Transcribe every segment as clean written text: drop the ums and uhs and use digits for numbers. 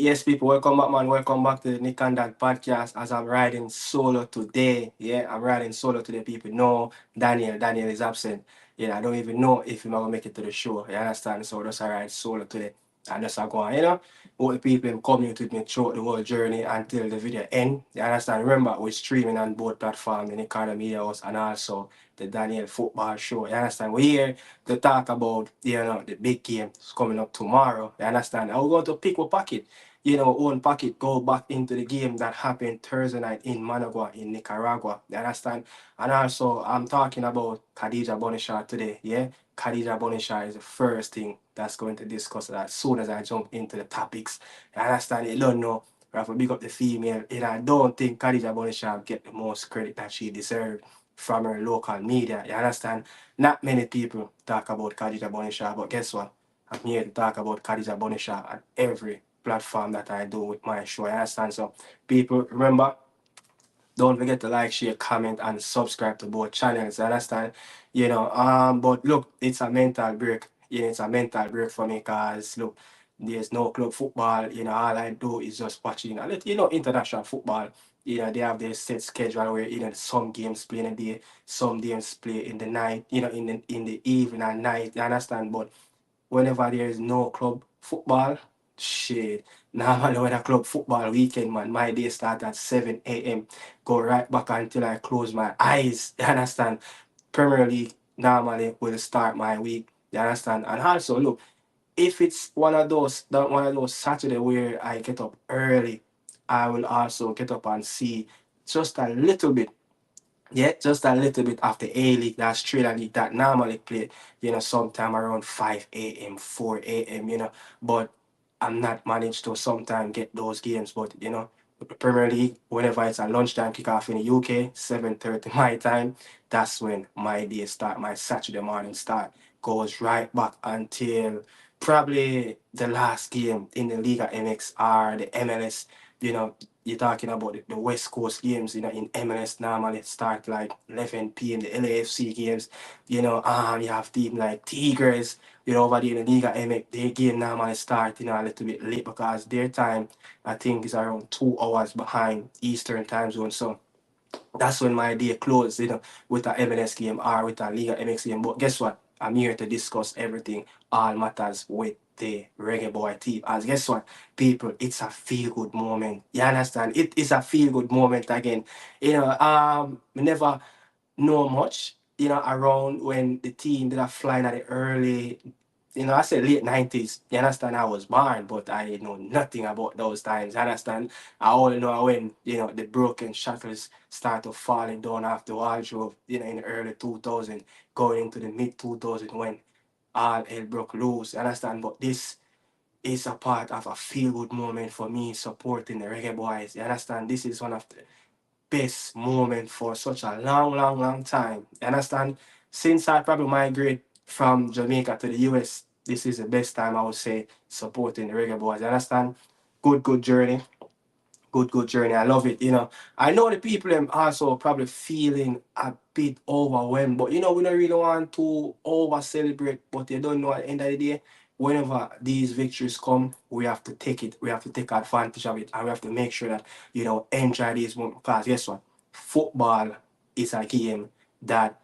Yes, people, welcome back, man. Welcome back to the Nick and Dad podcast. As I'm riding solo today, I'm riding solo today. People know Daniel is absent. I don't even know if he's gonna make it to the show. You understand? So just I ride solo today, and just I go on. All the people in community with me throughout the whole journey until the video end. You understand? Remember, we're streaming on both platforms, the Nick and Media House, and also the Daniel Football Show. You understand? We're here to talk about the big game coming up tomorrow. You understand? And we're going to pick a pocket own pocket, go back into the game that happened Thursday night in Managua in Nicaragua. You understand? And also, I'm talking about Kadisha Buchanan today. Yeah, Kadisha Buchanan is the first thing that's going to discuss as soon as I jump into the topics. You understand? You don't know. We have to big up the female. And I don't think Kadisha Buchanan get the most credit that she deserved from her local media. You understand? Not many people talk about Kadisha Buchanan, but guess what? I'm here to talk about Kadisha Buchanan at every platform that I do with my show. I understand. So, people, remember, don't forget to like, share, comment, and subscribe to both channels. I understand. But look, it's a mental break. It's a mental break for me because look, there's no club football. All I do is just watching. International football. They have their set schedule where some games play in the day, some games play in the night. In the evening and night. You understand? But whenever there is no club football, shit. Normally when a club football weekend, man, my day start at 7 a.m. Go right back until I close my eyes. You understand? Premier League normally will start my week. You understand? And also look, if it's one of those Saturday where I get up early, I will also get up and see just a little bit, yeah, just a little bit of the A League, that Australia League that normally play, sometime around 5 a.m., 4 a.m., But I'm not managed to sometimes get those games. But, the Premier League, whenever it's a lunchtime kickoff in the UK, 7:30 my time, that's when my day start, my Saturday morning start. Goes right back until probably the last game in the Liga MX or the MLS, you know, you're talking about the West Coast games, in MLS normally start like 11 p.m. The LAFC games, you have team like Tigres, over there in the Liga MX, their game normally start, a little bit late because their time, I think, is around 2 hours behind Eastern time zone. So that's when my day closed, with a MLS game or with a Liga MX game. But guess what? I'm here to discuss everything, all matters with the Reggae Boy team. As guess what, people, it's a feel good moment. You understand? It is a feel good moment again. We never know much, around when the team that are flying at the early, I said late 90s. You understand? I was born, but I know nothing about those times. You understand? I only know when, the broken shutters start to falling down after wardrobe, in the early 2000, going into the mid 2000 when all hell broke loose. You understand? But this is a part of a feel good moment for me supporting the Reggae Boys. You understand? This is one of the best moment for such a long, long, long time. You understand? Since I probably migrated from Jamaica to the US, this is the best time I would say supporting the Reggae Boys. You understand? Good journey. Good journey. I love it. I know the people them also probably feeling a bit overwhelmed, but we don't really want to over celebrate. But you don't know at the end of the day, whenever these victories come, we have to take it. We have to take advantage of it, and we have to make sure that enjoy these moments. Because guess what? Football is a game that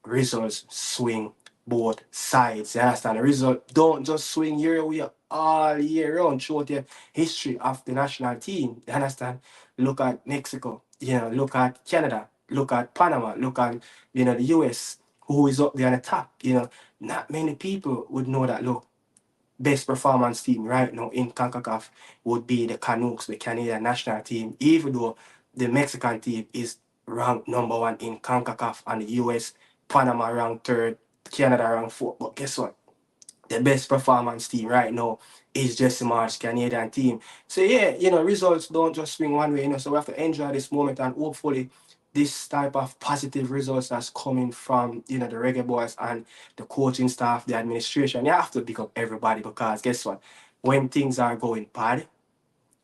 results swing both sides. You understand? The result don't just swing your way all year round throughout the history of the national team. You understand? Look at Mexico, look at Canada, look at Panama, look at the US, who is up there on the top. Not many people would know that. Look, best performance team right now in CONCACAF would be the Canucks, the Canadian national team, even though the Mexican team is ranked number one in CONCACAF and the US, Panama ranked third, Canada ranked fourth. But guess what? The best performance team right now is Jesse Marsh Canadian team. So yeah, results don't just swing one way, so we have to enjoy this moment and hopefully this type of positive results that's coming from the Reggae Boys and the coaching staff, the administration. You have to pick up everybody because guess what? When things are going bad,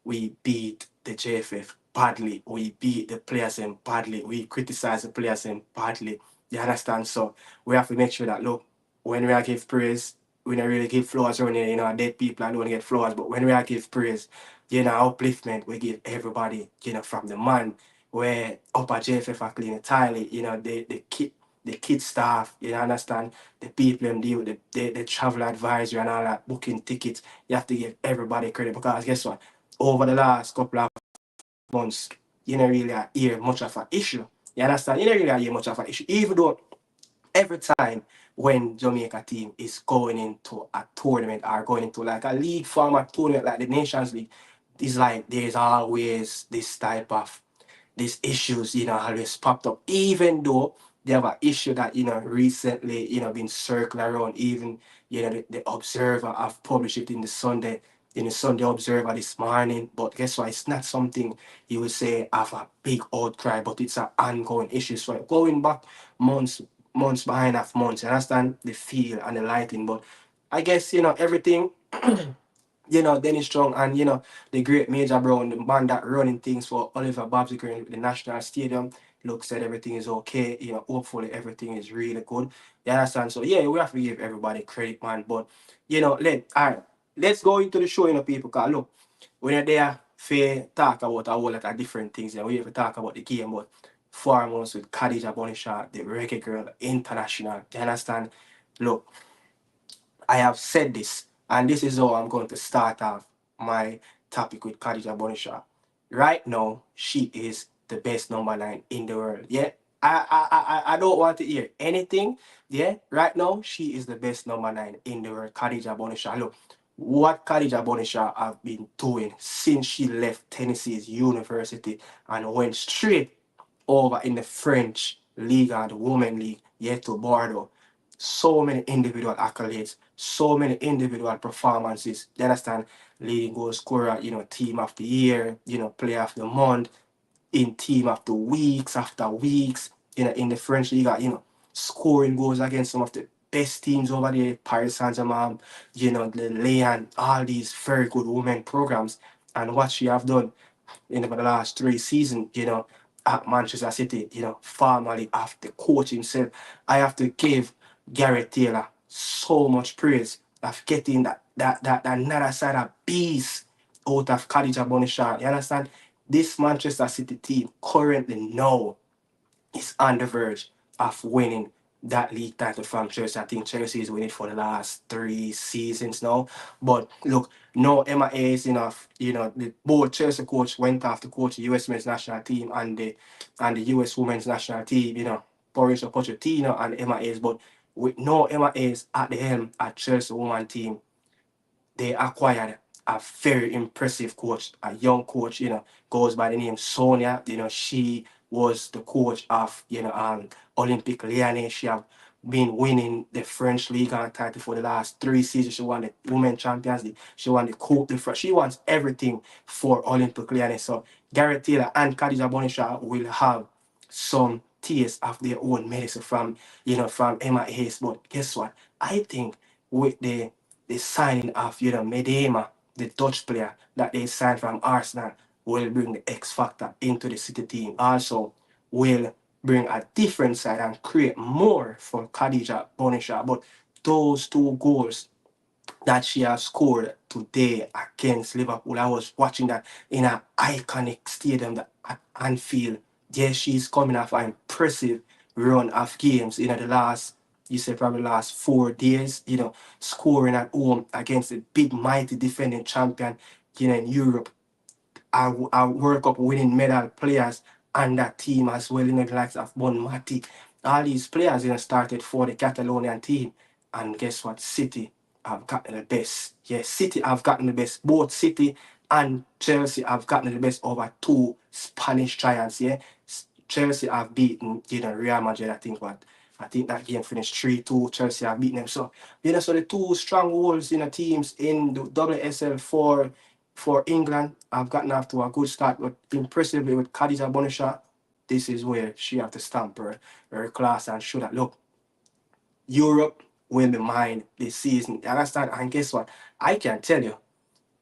we beat the JFF badly. We beat the players in badly. We criticize the players in badly. You understand? So we have to make sure that look, when we are give praise, we don't really give flowers around here, you know, dead people and don't get flowers. But when we are give praise, you know, upliftment, we give everybody, you know, from the man where upper JFF are clean entirely, you know, the kid staff, you understand, the people them deal with the travel advisory and all that, booking tickets. You have to give everybody credit because guess what? Over the last couple of months, you don't really hear much of an issue. You understand? You don't really hear much of an issue. Even though every time when Jamaica team is going into a tournament or going into like a league format tournament like the Nations League, it's like there's always this type of these issues, you know, always popped up, even though they have an issue that, you know, recently, you know, been circling around, even, you know, the Observer have published it in the Sunday Observer this morning. But guess what? It's not something you would say have a big outcry, but it's an ongoing issue. So going back months, months behind half months, you understand the feel and the lighting. But I guess, you know, everything you know, Dennis Strong and, you know, the great Major Brown, the man that running things for Oliver Babsy in the National Stadium, looks said everything is okay. You know, hopefully everything is really good. You understand? So, yeah, we have to give everybody credit, man. But, you know, all right, let's go into the show, you know, people. Because, look, when you're there, fair talk about a whole lot of different things. You know, we have to talk about the game, but foremost with Kadisha Buchanan, the reggae girl, international. You understand? Look, I have said this, and this is how I'm going to start off my topic with Kadisha Buchanan. Right now, she is the best number 9 in the world. Yeah, I don't want to hear anything. Yeah, right now, she is the best number 9 in the world, Kadisha Buchanan. Look, what Kadisha Buchanan have been doing since she left Tennessee's university and went straight over in the French league and the women league, yet to Bordeaux. So many individual accolades, so many individual performances. You understand? Leading goal scorer, you know, team of the year, you know, player of the month, in team after weeks, you know, in the French league, you know, scoring goals against some of the best teams over there, Paris Saint-Germain, you know, the Leon, all these very good women programs. And what she have done in the last 3 seasons, you know, at Manchester City, you know, formerly after coach himself. I have to give Gareth Taylor so much praise of getting that another side of beast out of Kadisha Buchanan. You understand? This Manchester City team currently now is on the verge of winning that league title from Chelsea. I think Chelsea is winning for the last 3 seasons now. But look, no MIA is enough. You know, the both Chelsea coach went off to coach the US men's national team and the US women's national team, you know, Mauricio Pochettino and MIAs. But with no MIAs at the helm at Chelsea woman team, they acquired a very impressive coach, a young coach, you know, goes by the name Sonia. You know, she was the coach of, you know, Olympic Lyonnais. She have been winning the French League and title for the last 3 seasons. She won the Women Champions League. She won the Coupe de France. She wants everything for Olympic Lyonnais. So Gareth Taylor and Kadisha Buchanan will have some taste of their own medicine from, you know, from MIAs. But guess what? I think with the signing of, you know, Medema, the Dutch player that they signed from Arsenal, will bring the X factor into the City team. Also, will bring a different side and create more for Kadisha Buchanan. But those 2 goals that she has scored today against Liverpool, I was watching that in an iconic stadium that at Anfield. Yes, she's coming off an impressive run of games, you know, the last, you say probably last 4 days, you know, scoring at home against the big mighty defending champion, you know, in Europe, our World Cup winning medal players and that team as well, you know, the likes of Bon Mati. All these players, you know, started for the Catalonian team. And guess what? City have gotten the best. Yes, City have gotten the best. Both City and Chelsea have gotten the best over 2 Spanish giants. Yeah, Chelsea have beaten, you know, Real Madrid. I think that game finished 3-2. Chelsea have beaten them. So, you know, so the 2 strongholds, you know, teams in the WSL for England have gotten off to a good start, but impressively with Kadisha Buchanan, this is where she have to stamp her class and show that, look, Europe will be mine this season. You understand? And guess what? I can tell you,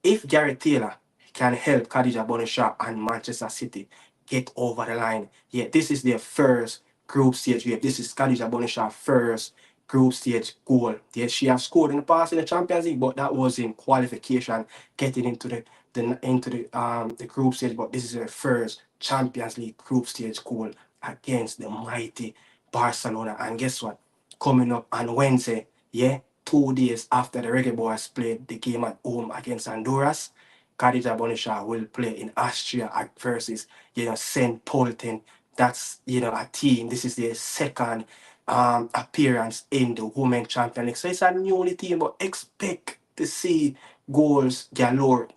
if Gareth Taylor can help Kadisha Buchanan and Manchester City get over the line, yeah, this is their first group stage game. This is Kadisha Buchanan's first group stage goal. Yes, she have scored in the past in the Champions League, but that was in qualification, getting into the group stage. But this is her first Champions League group stage goal against the mighty Barcelona. And guess what? Coming up on Wednesday, yeah, 2 days after the Reggae Boys played the game at home against Honduras, Kadisha Buchanan will play in Austria versus St. Polten. That's a team. This is their second appearance in the Women Champion League. So it's a newly team, but expect to see goals galore.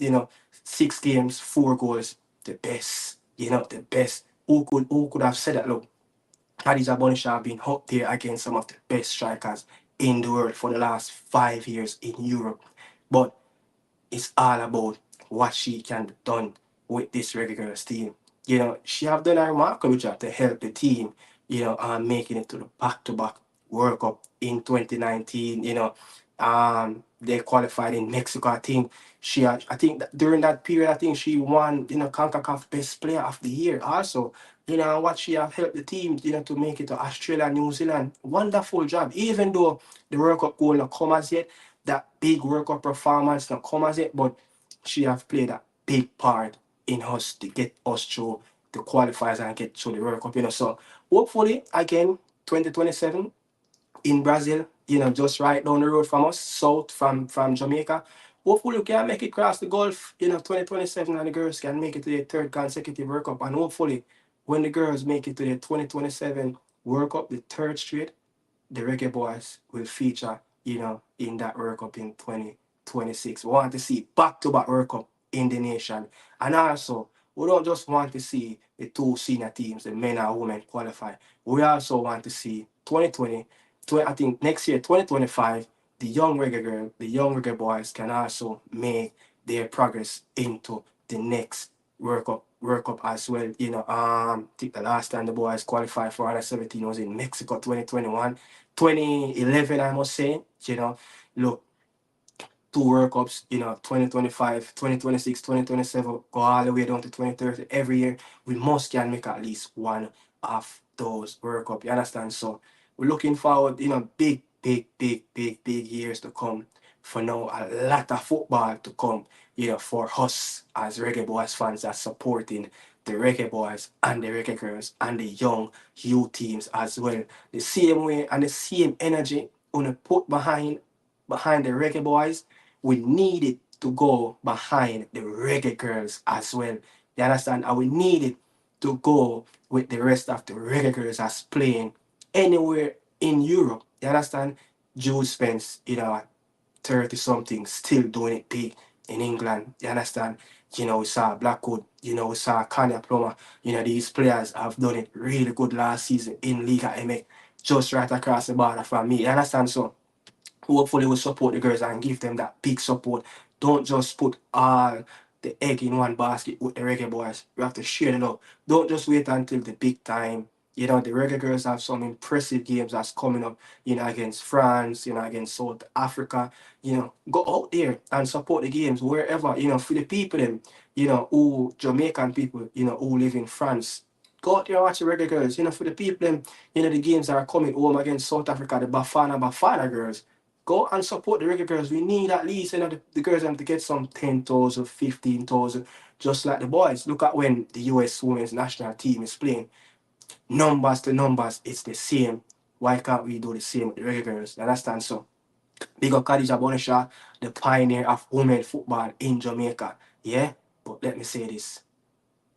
6 games, 4 goals, the best. The best. Who could have said that? Look, Kadisha Buchanan have been up there against some of the best strikers in the world for the last 5 years in Europe. But it's all about what she can done with this Reggae Girls team. She have done a remarkable job to help the team, making it to the back-to-back World Cup in 2019. They qualified in Mexico. I think that during that period, I think she won, Concacaf Best Player of the Year also. What she have helped the team, to make it to Australia, New Zealand. Wonderful job. Even though the World Cup goal not come as yet, that big World Cup performance not come as it, but she have played a big part in us to get us through the qualifiers and get through the World Cup. So hopefully again 2027 in Brazil, just right down the road from us, south from Jamaica. Hopefully we can make it cross the Gulf, 2027, and the girls can make it to the third consecutive World Cup. And hopefully when the girls make it to the 2027 World Cup, the third straight, the Reggae Boys will feature, in that World Cup in 2026. We want to see back-to-back World Cup in the nation. And also, we don't just want to see the two senior teams, the men and women, qualify. We also want to see 2020, I think next year, 2025, the young Reggae girl, the young Reggae Boys can also make their progress into the next World Cup as well. I think the last time the boys qualified for under 17 was in Mexico 2021. 2011, I must say, look, two World Cups, 2025, 2026, 2027, go all the way down to 2030. Every year, we must can make at least one of those World Cup. You understand? So we're looking forward, big, big, big, big, big years to come. For now, a lot of football to come, for us as Reggae Boys fans that's supporting the Reggae Boys and the Reggae Girls and the young youth teams as well. The same way and the same energy on to put behind the Reggae Boys, we need it to go behind the Reggae Girls as well. You understand? And we need it to go with the rest of the Reggae Girls that's playing anywhere in Europe. You understand? Jude Spence, 30 something, still doing it big in England. You understand? We saw Blackwood, we saw Kanye Plummer. These players have done it really good last season in Liga MX, just right across the border from me. You understand? So hopefully we'll support the girls and give them that big support. Don't just put all the egg in one basket with the Reggae Boys. You have to share it up. Don't just wait until the big time. The Reggae Girls have some impressive games that's coming up, against France, against South Africa. Go out there and support the games wherever, for the people them, who Jamaican people, who live in France. Go out there and watch the Reggae Girls. For the people them, the games that are coming home against South Africa, the Bafana girls. Go and support the Reggae Girls. We need at least, the girls have to get some 10,000, 15,000, just like the boys. Look at when the US women's national team is playing. Numbers to numbers, it's the same. Why can't we do the same with the Reggae Girls? You understand? So, big up Kadisha Buchanan, the pioneer of women football in Jamaica. Yeah? But let me say this.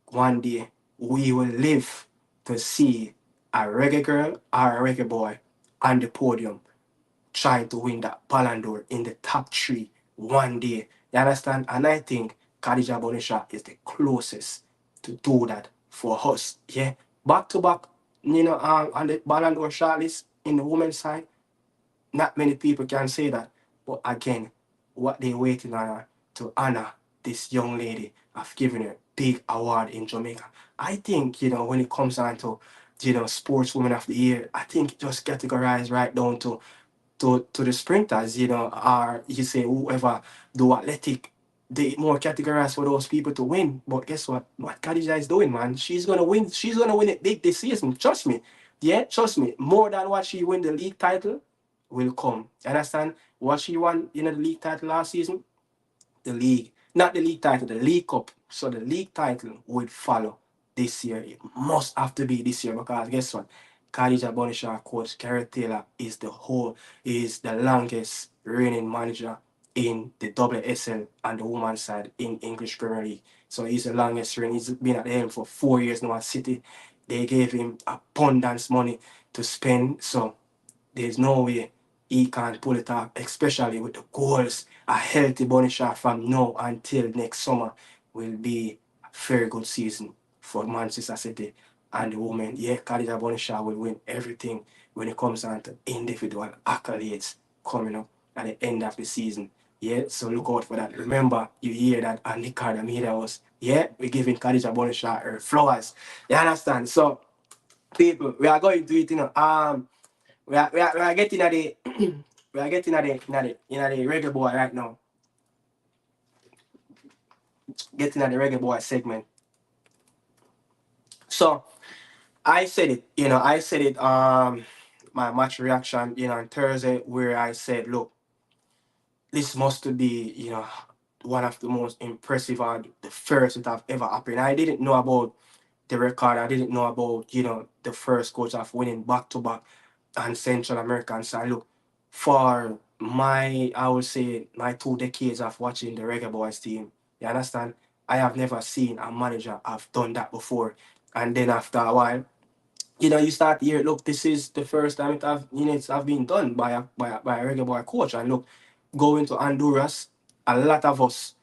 One day, we will live to see a Reggae girl or a Reggae boy on the podium trying to win that Ballon d'Or in the top three one day. You understand? And I think Kadisha Buchanan is the closest to do that for us. Yeah. Back to back, on the Ballon d'Or shortlist in the women's side, not many people can say that. But again, what they waiting on her to honor this young lady of giving her big award in Jamaica. I think, when it comes down to, sportswoman of the year, I think it just categorized right down to the sprinters, or you say whoever do athletic, they more categorized for those people to win. But guess what? What Kadisha is doing, man, she's gonna win. She's gonna win it big this season. Trust me. Yeah, trust me. More than what she win the league title, will come. You understand? What she won in the league title last season, the league, not the league title, the league cup. So the league title would follow this year. It must have to be this year because guess what? Kadisha Buchanan coach Gareth Taylor is the longest reigning manager in the WSL and the women's side in English Premier League. So he's the longest reigning. He's been at the helm for 4 years now at City. They gave him abundance money to spend. So there's no way he can't pull it off, especially with the goals. A healthy Bonisha from now until next summer will be a very good season for Manchester City and the women. Yeah, Kadisha Bonisha will win everything when it comes down to individual accolades coming up at the end of the season. Yeah, so look out for that. Remember, you hear that on the card media was, yeah, we're giving Kadisha Bonisha her flowers. You understand? So, people, we are going to it, we are getting at the we are getting at the reggae boy right now. Getting at the reggae boy segment. So I said it, I said it my match reaction, on Thursday where I said, look, this must be, one of the most impressive and the first that have ever happened. I didn't know about the record. I didn't know about, the first coach of winning back to back and Central American side. Look, for I would say, my 2 decades of watching the Reggae Boys team, you understand? I have never seen a manager have done that before. And then after a while, you start to hear, look, this is the first time it's have been done by a Reggae Boy coach. And look, going to Honduras, a lot of us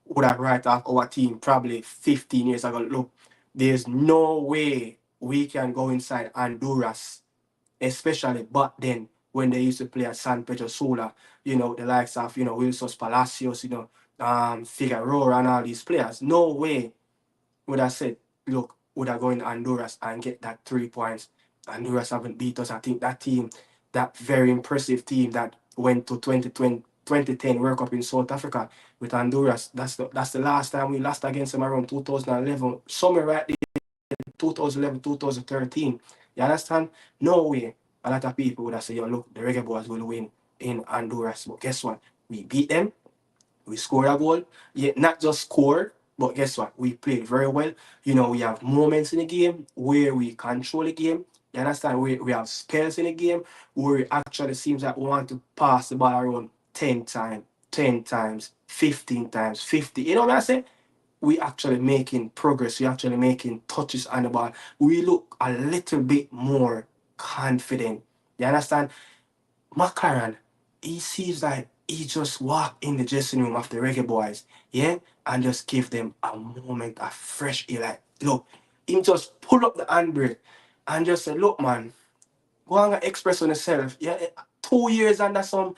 would have write off our team probably 15 years ago. Look, there's no way we can go inside Honduras, especially back then when they used to play at San Pedro Sula, the likes of, Wilsos Palacios, Figueroa and all these players. No way would I said, look, would I go in Honduras and get that 3 points? Honduras haven't beat us. I think that team, that very impressive team that went to 2010 World Cup in South Africa with Honduras, that's the last time we lost against them around 2011, somewhere right there, 2011, 2013. You understand? No way. A lot of people would have said, yo, look, the Reggae Boys will win in Honduras. But guess what? We beat them. We scored a goal. Yeah, not just scored, but guess what? We played very well. We have moments in the game where we control the game. You understand? We have spells in the game where it actually seems like we want to pass the ball around 10 times, 15 times, 50. You know what I say? We actually making progress. We actually making touches on the ball. We look a little bit more confident. You understand? McLaren, he seems like he just walk in the dressing room of the Reggae Boys, yeah, and just give them a moment of fresh air. Like, look, him just pull up the handbrake and just say, look, man, go and express on yourself. Yeah, 2 years under some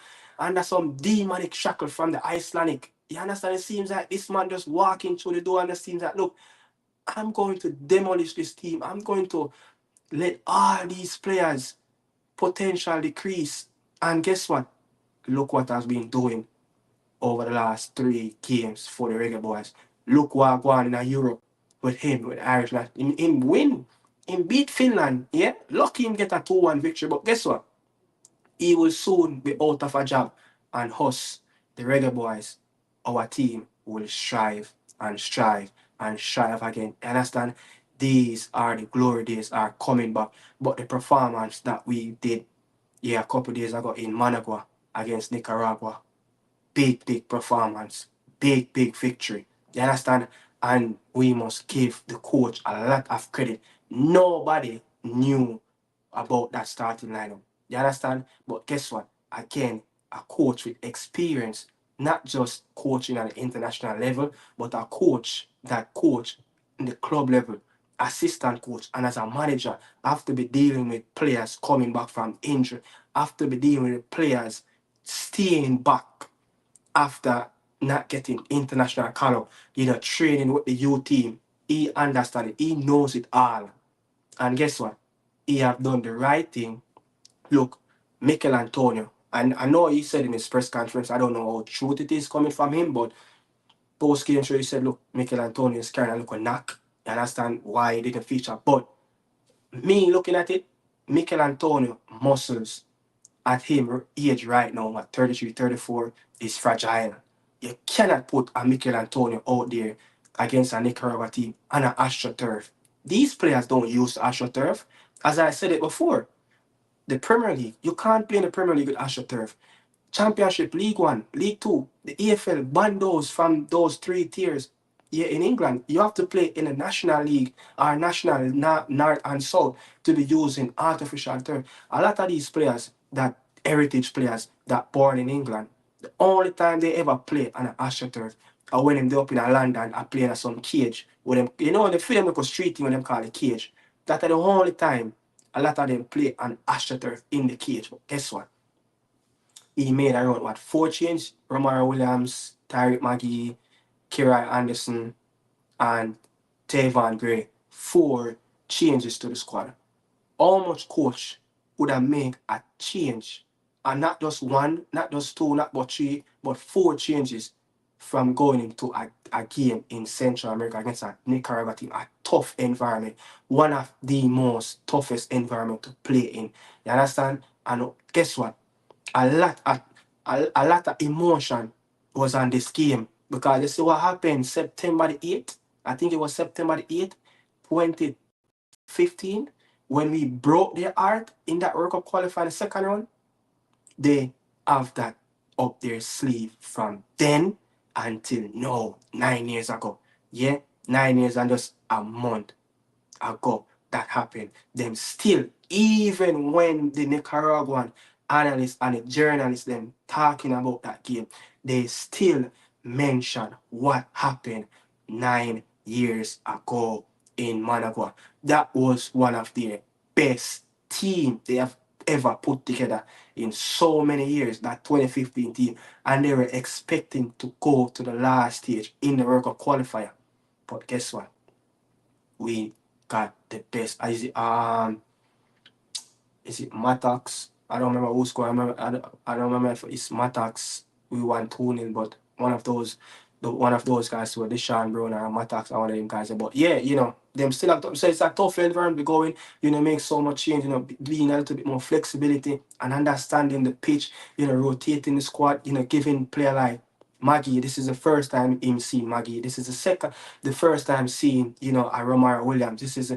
demonic shackle from the Icelandic. You understand? It seems like this man just walking through the door and it seems like, look, I'm going to demolish this team. I'm going to let all these players' potential decrease. And guess what? Look what has been doing over the last 3 games for the Reggae Boys. Look what going in Europe with him, with Ireland. Him win. Him beat Finland. Yeah? Lucky him get a 2-1 victory. But guess what? He will soon be out of a job. And us, the Reggae Boys, our team, will strive and strive and strive again. Understand? These are the glory days are coming back. But the performance that we did, yeah, a couple days ago in Managua against Nicaragua, big performance, big victory. You understand? And we must give the coach a lot of credit. Nobody knew about that starting lineup. You understand? But guess what? Again, a coach with experience, not just coaching at the international level, but a coach that coach in the club level, assistant coach, and as a manager, have to be dealing with players coming back from injury, have to be dealing with players staying back after not getting international call up, training with the youth team. He understands it. He knows it all. And guess what? He have done the right thing. Look, Mikel Antonio, and I know he said in his press conference, I don't know how true it is coming from him, but post-game show he said, look, Mikel Antonio is carrying a little knock. You understand why he didn't feature. But me looking at it, Mikel Antonio muscles at him age right now, at 33, 34, is fragile. You cannot put a Mikel Antonio out there against a Nicaragua team on an AstroTurf. These players don't use AstroTurf. As I said it before, the Premier League, you can't play in the Premier League with AstroTurf. Championship, League One, League Two, the EFL ban those from those three tiers. Yeah, in England, you have to play in a national league or national north and south to be using artificial turf. A lot of these players, that heritage players that born in England, the only time they ever play on an AstroTurf or when they up in a London are playing at some cage with them. You know, the film like a street team when them call it cage. That are the only time a lot of them play on AstroTurf in the cage. But guess what? He made around what 4 change? Romaro Williams, Tyreek Magee, Kira Anderson, and Tavon Gray. 4 changes to the squad. How much coach would have made a change? And not just one, not just two, not but three, but 4 changes from going into a game in Central America against a Nicaragua team, a tough environment, one of the most toughest environment to play in. You understand? And guess what? a lot of a lot of emotion was on this game because you see what happened September the 8th. I think it was September the 8th, 2015, when we broke their heart in that World Cup qualifying the second round. They have that up their sleeve from then until now, 9 years ago. Yeah, 9 years and just a month ago that happened. Them still, even when the Nicaraguan analysts and the journalists them talking about that game, they still mention what happened 9 years ago in Managua. That was one of their best team they have ever put together in so many years, that 2015 team, and they were expecting to go to the last stage in the World Cup qualifier. But guess what? We got the best. Is it Matax? I don't remember who scored. I don't remember if it's Matax. We won 2-0, but one of those guys were Deshaun Brown or Matax, one of them guys. But yeah, them still have to, so it's a tough environment to go in, make so much change, being a little bit more flexibility and understanding the pitch, rotating the squad, giving player like Maggie, this is the first time him seeing Maggie. This is the first time seeing, a Romaro Williams. This is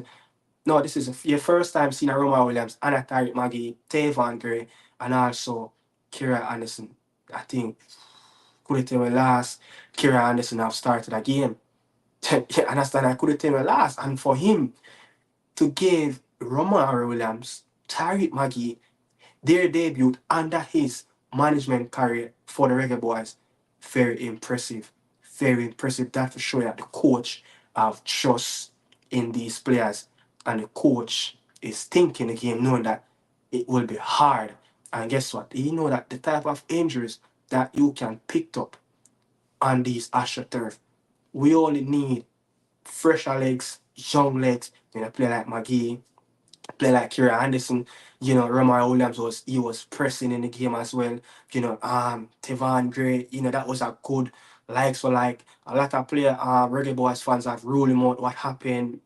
your first time seeing a Romaro Williams and a Tyreek Magee, Tavon Gray, and also Kira Anderson. I think could it tell me last Kira Anderson have started a game. You understand? I could it tell me last. And for him to give Romaro Williams, Tyreek Magee, their debut under his management career for the Reggae Boyz, very impressive. Very impressive. That to show that the coach have trust in these players. And the coach is thinking the game, knowing that it will be hard. And guess what? You know that the type of injuries that you can pick up on these AstroTurf, we only need fresher legs, young legs. A player like Magee, play like Kira Anderson, Romaro Williams was pressing in the game as well. Tavon Gray, that was a good likes for like a lot of player Reggae Boyz fans have ruled him out what happened,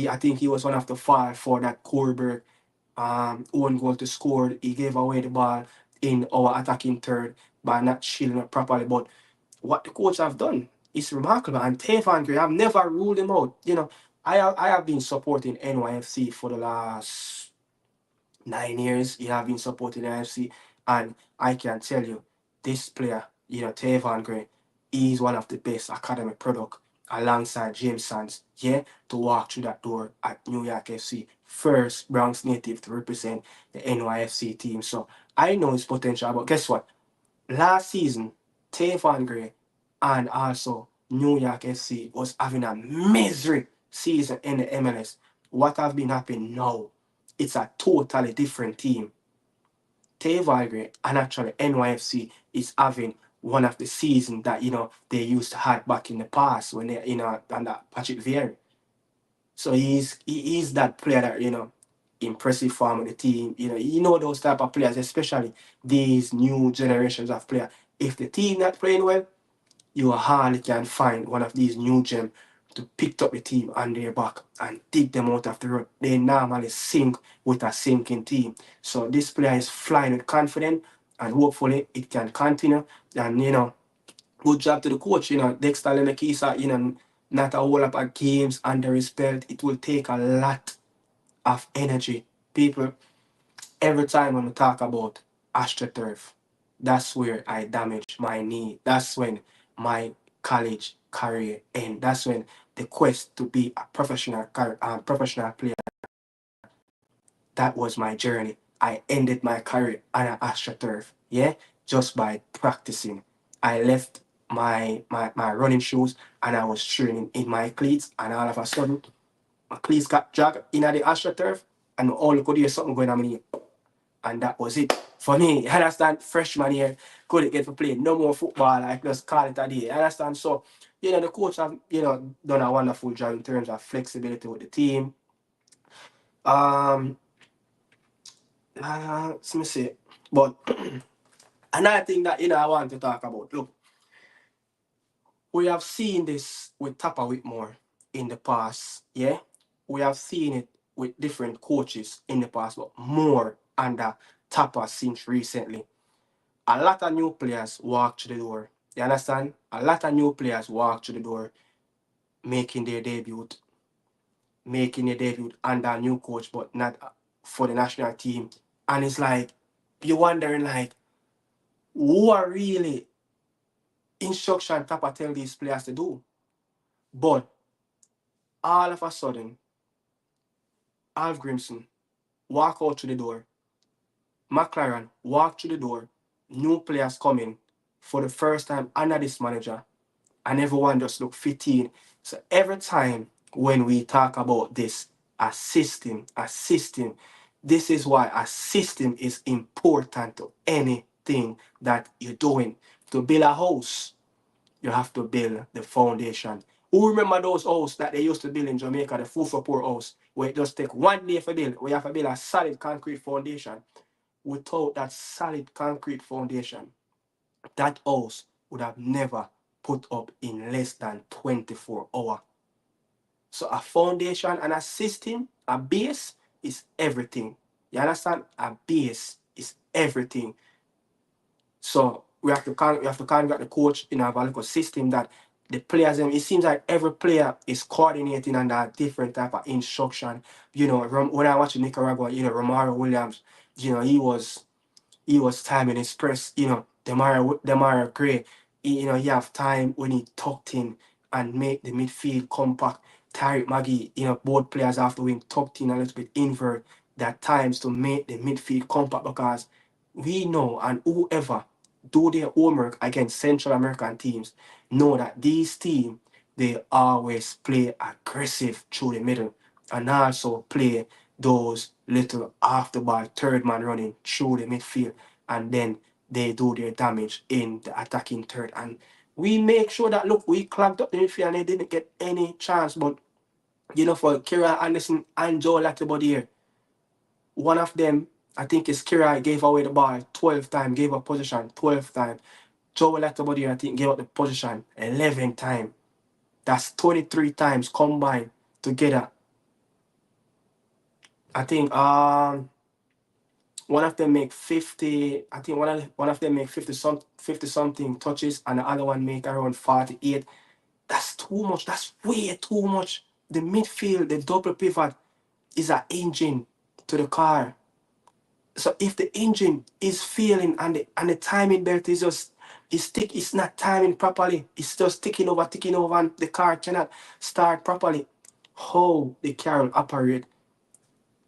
I think he was one of the five for that Corberg own goal to score. He gave away the ball in our attacking third by not shielding it properly. But what the coach have done is remarkable. And Tavon Gray, I've never ruled him out. I have been supporting NYFC for the last 9 years. He have been supporting NYFC, and I can tell you, this player, Tavon Gray, is one of the best academic product alongside James Sands, to walk through that door at New York FC. First Bronx native to represent the NYFC team. So I know his potential, but guess what? Last season, Tavon Gray and also New York FC was having a misery season in the MLS. What has been happening now? It's a totally different team. Tavon Gray and actually NYFC is having one of the seasons that they used to have back in the past when they under Patrick Vieira. So he is that player that impressive form of the team. Those type of players, especially these new generations of players. If the team not playing well, you hardly can find one of these new gem to pick up the team on their back and dig them out of the road. They normally sink with a sinking team. So this player is flying with confidence, and hopefully it can continue. And good job to the coach. Dexter Lemekisa, not a whole lot of games under his belt. It will take a lot of energy. People, every time when we talk about AstroTurf, that's where I damage my knee. That's when my college career end. That's when the quest to be a professional player, that was my journey. I ended my career on an AstroTurf, yeah, just by practicing. I left my running shoes and I was training in my cleats, and all of a sudden, my cleats got dragged in the AstroTurf, and all you could hear something going on in me. And that was it. For me, you understand, freshman year, couldn't get to play no more football, like just call it a day. You understand? So, the coach have, done a wonderful job in terms of flexibility with the team. Let me see. But another thing that I want to talk about. Look, we have seen this with Tapa Whitmore in the past. Yeah, we have seen it with different coaches in the past, but more under Tapa since recently. A lot of new players walk through the door. You understand? A lot of new players walk through the door, making their debut under a new coach, but not for the national team. And it's like you're wondering, like, who are really instruction Tapa tell these players to do? But all of a sudden, Alf Grimson walk out through the door. McLaren walk through the door. New players coming for the first time under this manager, and everyone just look 15. So every time when we talk about this, a system, this is why a system is important to anything that you're doing. To build a house, you have to build the foundation. Who remember those houses that they used to build in Jamaica, the food for poor house, where it just take one day for build, where you have to build a solid concrete foundation. Without that solid concrete foundation, that house would have never put up in less than 24 hours. So a foundation and a system, a base is everything. You understand? A base is everything. So we have to get the coach in our local system that the players, it seems like every player is coordinating under a different type of instruction. When I watch Nicaragua, Romaro Williams, he was timing his press, Demarai Gray. He have time when he tucked in and make the midfield compact. Tariq Maggie, both players have to win tucked in a little bit invert that times to make the midfield compact, because we know, and whoever do their homework against Central American teams know that these teams, they always play aggressive through the middle and also play those little off the ball third man running through the midfield, and then they do their damage in the attacking third. And we make sure that, look, we clogged up the midfield and they didn't get any chance. But for Kira Anderson and Joe Latibody, one of them, I think it's Kira, gave away the ball 12 times, gave up position 12 times. Joe Latibody, I think, gave up the position 11 times. That's 23 times combined together. I think one of them make 50. I think one of them make 50 something touches, and the other one make around 48. That's too much. That's way too much. The midfield, the double pivot, is an engine to the car. So if the engine is failing and the timing belt is just it's not timing properly, it's just ticking over, and the car cannot start properly, how the car will operate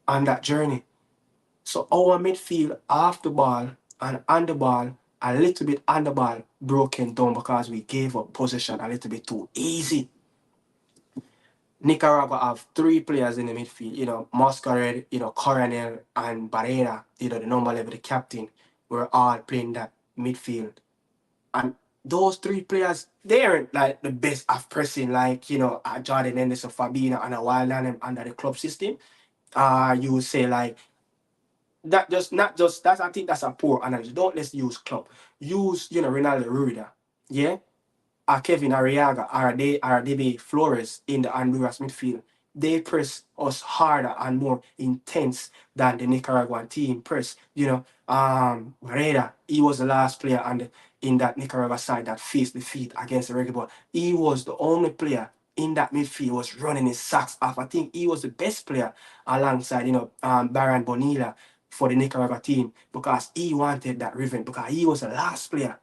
on that journey? So our midfield off the ball and on the ball, a little bit on the ball, broken down because we gave up possession a little bit too easy. Nicaragua have three players in the midfield, Masquerade, Coronel, and Barrera, the number 11, the captain, were all playing that midfield. And those three players, they aren't like the best of pressing, like, Jordan Henderson, Fabina, and a Wild Animal under the club system. You would say, like, that just not just that's I think that's a poor analogy. Don't let's use club. Use, Ronaldo Rueda. Yeah? Kevin Arriaga or DB Flores in the Honduras midfield, they press us harder and more intense than the Nicaraguan team press. Varela, he was the last player in that Nicaragua side that faced defeat against the Reggae Boyz. He was the only player in that midfield was running his socks off. I think he was the best player alongside, Baron Bonilla for the Nicaragua team because he wanted that revenge because he was the last player,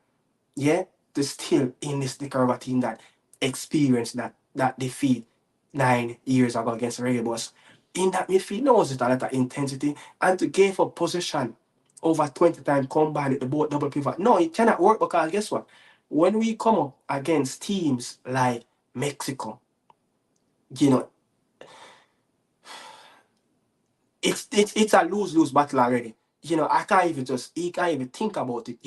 yeah, to still in this Nicaragua team that experienced that defeat 9 years ago against the Reggae Boyz. In that midfield, knows it a lot of intensity and to give up possession over 20 times combined with the both double pivot. No, it cannot work because guess what? When we come up against teams like Mexico, you know, it's a lose-lose battle already. He can't even think about it.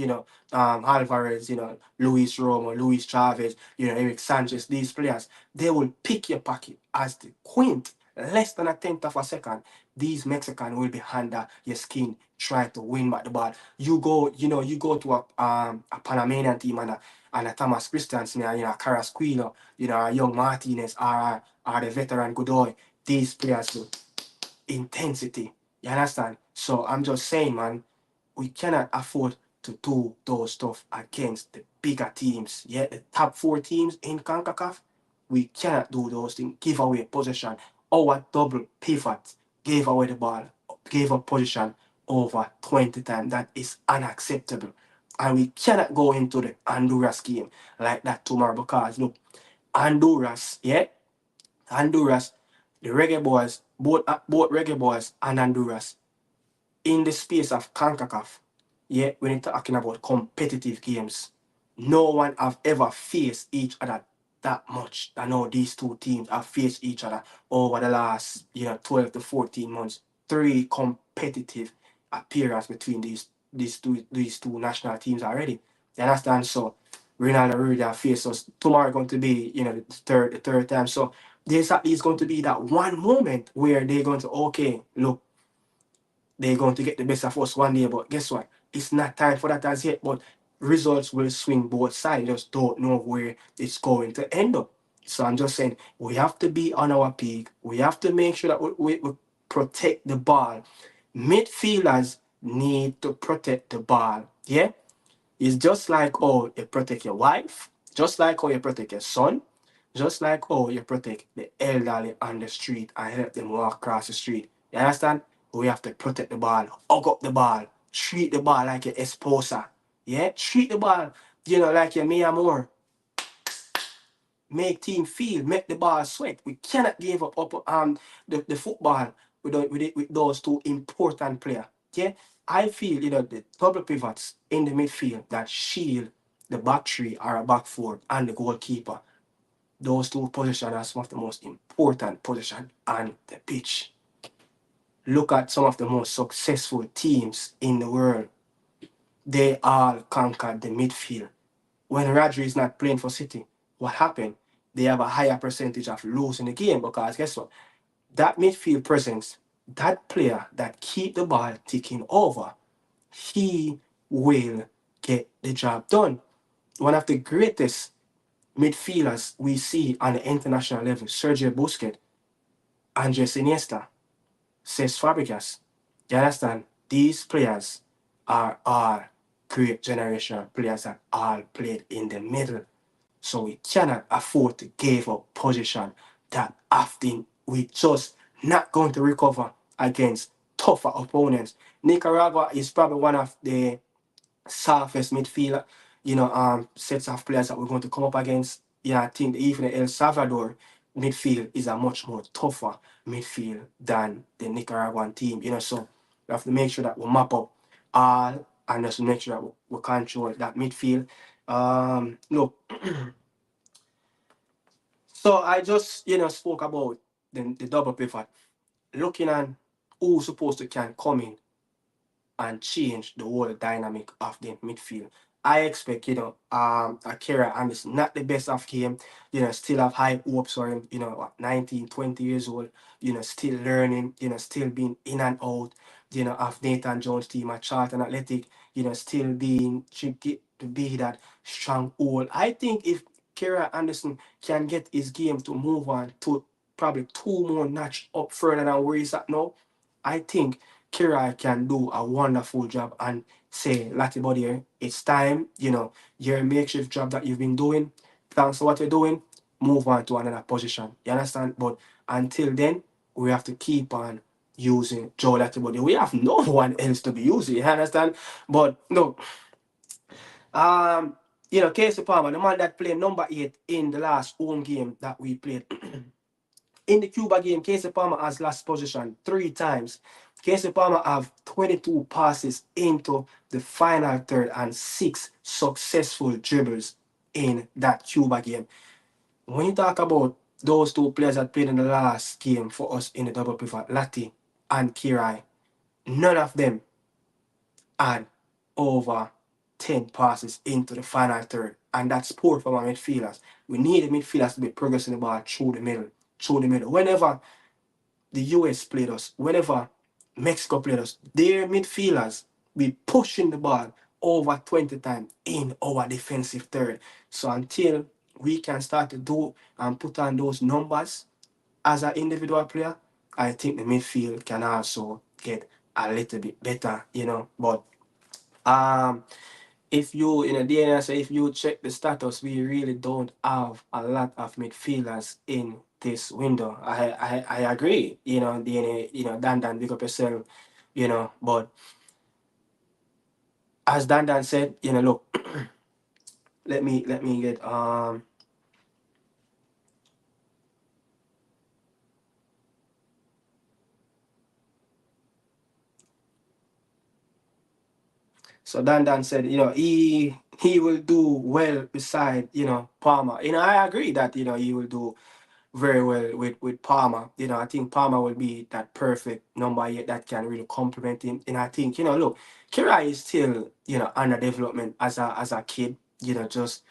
Alvarez, Luis Romo, Luis Chavez, Eric Sanchez, these players, they will pick your pocket as the quint, less than a tenth of a second. These Mexicans will be under your skin trying to win back the ball. You go to a Panamanian team and a Thomas Christensen, a Carrasquillo, a young Martinez, or the veteran Godoy. These players will intensity. You understand? So I'm just saying, man, we cannot afford to do those stuff against the bigger teams. Yeah, the top 4 teams in Concacaf, we cannot do those things. Give away possession. Our double pivot gave away the ball, gave up position over 20 times. That is unacceptable. And we cannot go into the Honduras game like that tomorrow because look, Honduras, yeah, Honduras, the Reggae Boyz, both Reggae Boyz and Honduras, in the space of CONCACAF, yeah, when you're talking about competitive games, no one have ever faced each other that much. I know these 2 teams have faced each other over the last 12 to 14 months. 3 competitive appearances between these two national teams already. You understand? So Ronaldo Rueda face us tomorrow going to be the third time. So there's at least going to be that one moment where they're going to okay, look, they're going to get the best of us one day, but guess what? It's not time for that as yet, but results will swing both sides. Just don't know where it's going to end up. So I'm just saying we have to be on our peak. We have to make sure that we protect the ball. Midfielders need to protect the ball. Yeah? It's just like how you protect your wife, just like how you protect your son, just like how you protect the elderly on the street and help them walk across the street. You understand? We have to protect the ball, hug up the ball, treat the ball like your esposa. Yeah? Treat the ball, like your Mia Moore. Make team feel, make the ball sweat. We cannot give up the football with those 2 important players. Yeah, I feel the double pivots in the midfield that shield the back 3 or a back 4 and the goalkeeper. Those 2 positions are some of the most important positions on the pitch. Look at some of the most successful teams in the world. They all conquered the midfield. When Rodri is not playing for City, what happened? They have a higher percentage of losing the game because guess what? That midfield presence, that player that keep the ball ticking over, he will get the job done. One of the greatest midfielders we see on the international level, Sergio Busquets, Andres Iniesta, Cesc Fabregas. You understand? These players are all great generation players that all played in the middle. So we cannot afford to give up position that often we just not going to recover against tougher opponents. Nicaragua is probably one of the softest midfield, sets of players that we're going to come up against. Yeah, I think even El Salvador midfield is a much more tougher midfield than the Nicaraguan team. So we have to make sure that we map up all and just make sure that we control that midfield. Look, so I just spoke about the double pivot, looking at who's supposed to can come in and change the whole dynamic of the midfield. I expect, Akira and it's not the best of him, still have high hopes for him, 19, 20 years old, still learning, still being in and out, of Nathan Jones' team at Charlton Athletic, still being to be that strong hold. I think if Kira Anderson can get his game to move on to probably 2 more notch up further than where he's at now, I think Kira can do a wonderful job and say, Lati buddy, it's time, your makeshift job that you've been doing, thanks to what you're doing, move on to another position. You understand? But until then, we have to keep on using Joe Latibody. We have no one else to be using, you understand? But no, Casey Palmer, the man that played number 8 in the last home game that we played. In the Cuba game, Casey Palmer has lost position 3 times. Casey Palmer have 22 passes into the final third and 6 successful dribbles in that Cuba game. When you talk about those 2 players that played in the last game for us in the double pivot, Lati and Kirai, none of them had over 10 passes into the final third. And that's poor from our midfielders. We need the midfielders to be progressing the ball through the middle. Whenever the US played us, whenever Mexico played us, their midfielders be pushing the ball over 20 times in our defensive third. So until we can start to do and put on those numbers as an individual player, I think the midfield can also get a little bit better, But if you in a DNA say if you check the status, we really don't have a lot of midfielders in this window. I agree, DNA, Dan, big up yourself, but as Dan said, look, let me get so Dan said, he will do well beside, Palmer. I agree that, he will do very well with Palmer. I think Palmer will be that perfect number 8 that can really complement him. And I think, look, Kira is still, under development as a kid, just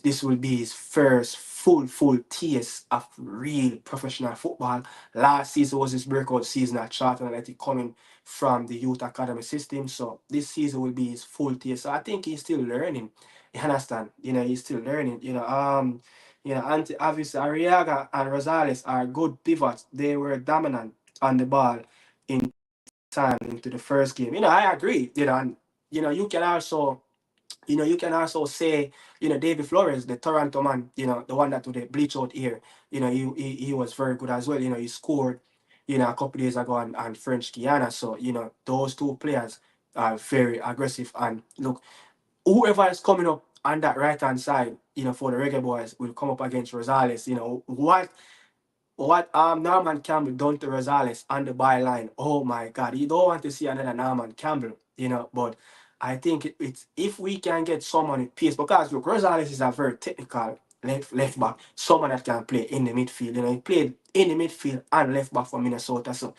this will be his first full taste of real professional football. Last season was his breakout season at Charlton Athletic coming from the youth academy system. So this season will be his full taste. So I think he's still learning. You understand? He's still learning. Obviously Arriaga and Rosales are good pivots. They were dominant on the ball in time into the first game. I agree. And you can also say, David Flores, the Toronto man, the one that with the bleach out here, he was very good as well. He scored, a couple days ago on French Guiana. So, those 2 players are very aggressive. And look, whoever is coming up on that right hand side, for the Reggae Boyz will come up against Rosales. What Norman Campbell done to Rosales on the byline. Oh my God, you don't want to see another Norman Campbell, but I think it's if we can get someone with pace, because look, Rosales is a very technical left back, someone that can play in the midfield. He played in the midfield and left back for Minnesota, so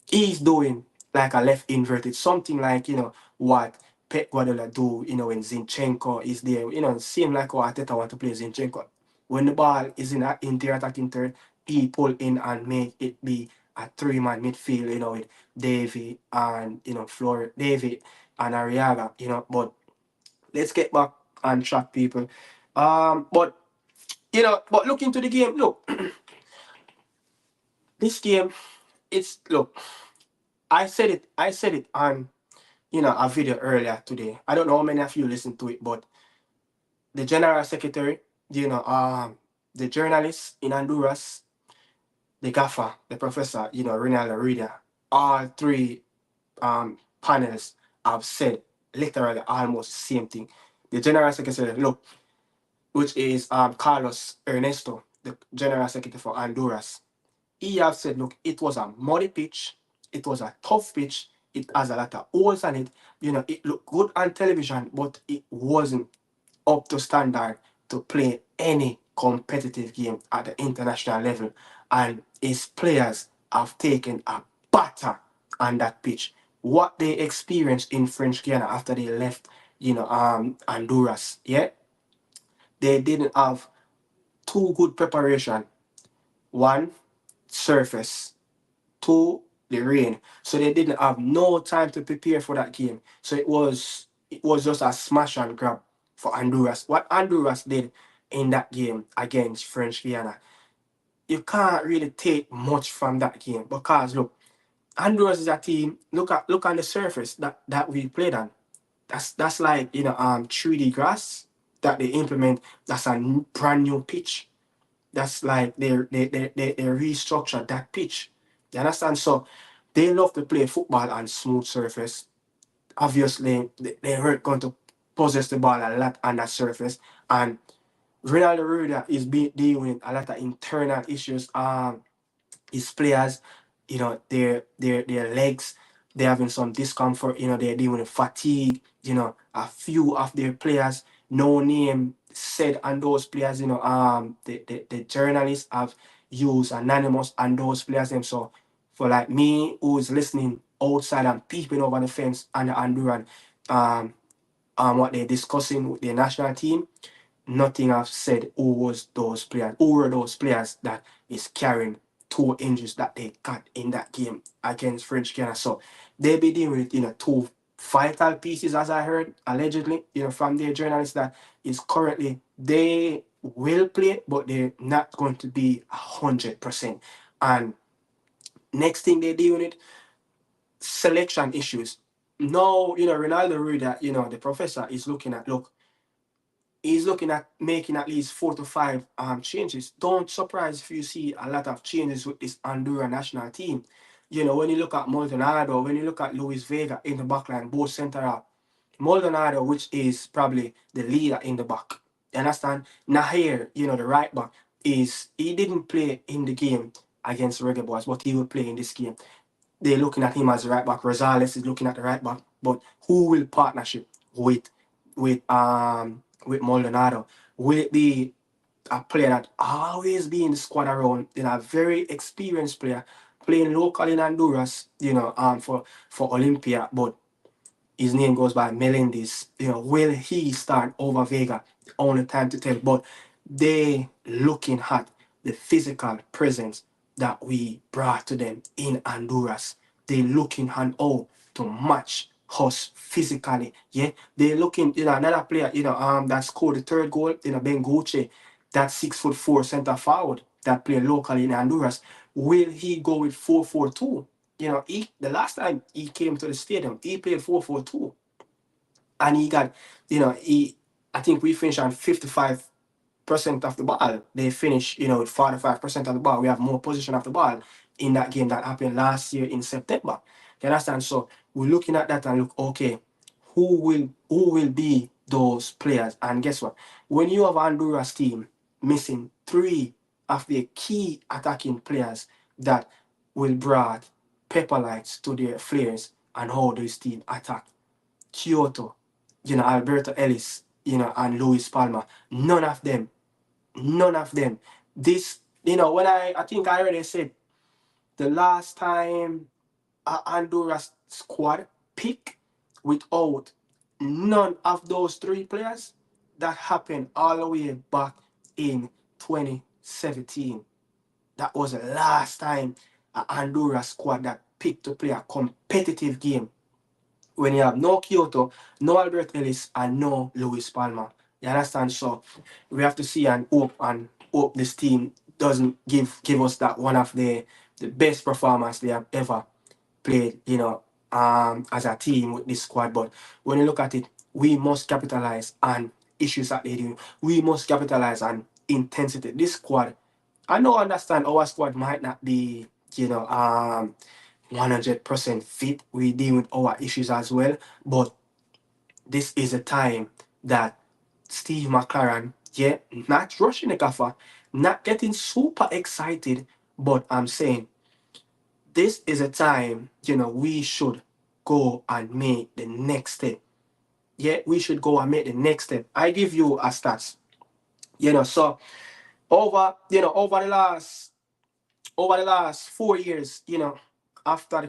he's doing like a left inverted, something like what Pep Guardiola do, when Zinchenko is there. Same like how Arteta want to play Zinchenko. When the ball is in their attacking third, he pull in and make it be a 3-man midfield, with Davy and Davy and Arriaga, But let's get back on track, people. But look into the game. Look, this game, look. I said it on a video earlier today. I don't know how many of you listened to it, but the general secretary, the journalist in Honduras, the gaffer, the professor, Ronaldo Reader, all 3 panels have said literally almost the same thing. The general secretary, look, which is Carlos Ernesto, the general secretary for Honduras. He have said, look, it was a muddy pitch, it was a tough pitch, it has a lot of holes on it. It looked good on television, but it wasn't up to standard to play any competitive game at the international level. And his players have taken a batter on that pitch. What they experienced in French Guiana after they left, Honduras, yeah, they didn't have too good preparation. One, surface. 2, the rain. So they didn't have no time to prepare for that game. So it was just a smash and grab for Honduras. What Honduras did in that game against French Guiana, you can't really take much from that game because look, Honduras is a team. Look on the surface that we played on. That's like 3D grass that they implement. That's a brand new pitch. That's like they restructure that pitch. You understand? So they love to play football on smooth surface. Obviously, they weren't going to possess the ball a lot on that surface. And Ronaldo Rueda is dealing with a lot of internal issues. His players, their legs, they're having some discomfort, they're dealing with fatigue, a few of their players, no name said on those players, the journalists have used anonymous on those players them. So for like me who's listening outside and peeping over the fence and the Honduran, what they're discussing with their national team, nothing have said who were those players that is carrying two injuries that they got in that game against French Guiana. So they be dealing with two vital pieces, as I heard allegedly, from their journalists, that is currently they will play, but they're not going to be 100%. And next thing they deal with, selection issues. No, Ronaldo Rueda, the professor is looking at, look, he's looking at making at least 4 to 5 changes. Don't surprise if you see a lot of changes with this Honduran national team. When you look at Maldonado, when you look at Luis Vega in the backline, both center up. Maldonado, which is probably the leader in the back. You understand? Nahir, the right back, he didn't play in the game against Reggae Boyz, but he will play in this game. They're looking at him as the right back. Rosales is looking at the right back. But who will partnership with Maldonado? Will it be a player that always be in the squad around, a very experienced player playing local in Honduras, for Olympia, but his name goes by Melendez. Will he start over Vega? Only time to tell. But they looking at the physical presence that we brought to them in Honduras. They looking at to match us physically. Yeah, they looking. Another player. That scored the third goal. Ben Gucci, that 6'4" center forward that play locally in Honduras. Will he go with 4-4-2? The last time he came to the stadium, he played 4-4-2, and he got, he. I think we finished on 55% of the ball. They finished, with 45% of the ball. We have more position of the ball in that game that happened last year in September. You understand? So we're looking at that and look, okay, who will be those players? And guess what? When you have Honduras team missing 3 of their key attacking players that will bring pepper lights to their flares and how this team attack. Kyoto, Alberto Ellis, and Luis Palma. None of them. This, when I think I already said the last time a Honduras squad pick without none of those 3 players, that happened all the way back in 2017. That was the last time a Honduras squad that picked to play a competitive game when you have no Kyoto, no Albert Ellis, and no Luis Palma. You understand? So we have to see and hope this team doesn't give us that one of the best performance they have ever played, as a team with this squad. But when you look at it, we must capitalize on issues that they do. We must capitalize on intensity. This squad, I know understand our squad might not be, 100% fit. We deal with our issues as well. But this is a time that Steve McLaren, yeah, not rushing the gaffer, not getting super excited, but I'm saying this is a time, we should go and make the next step. Yeah, we should go and make the next step. I give you a stats. So over the last 4 years, after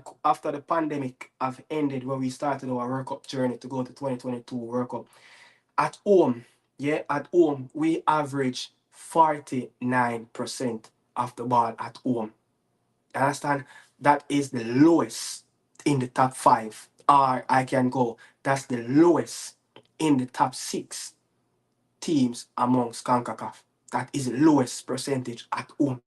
the pandemic have ended, when we started our World Cup journey to go to 2022 World Cup, at home, yeah, at home, we average 49% of the ball at home. You understand? That is the lowest in the top 5. Or I can go, that's the lowest in the top 6. teams amongst Concacaf. That is the lowest percentage at home.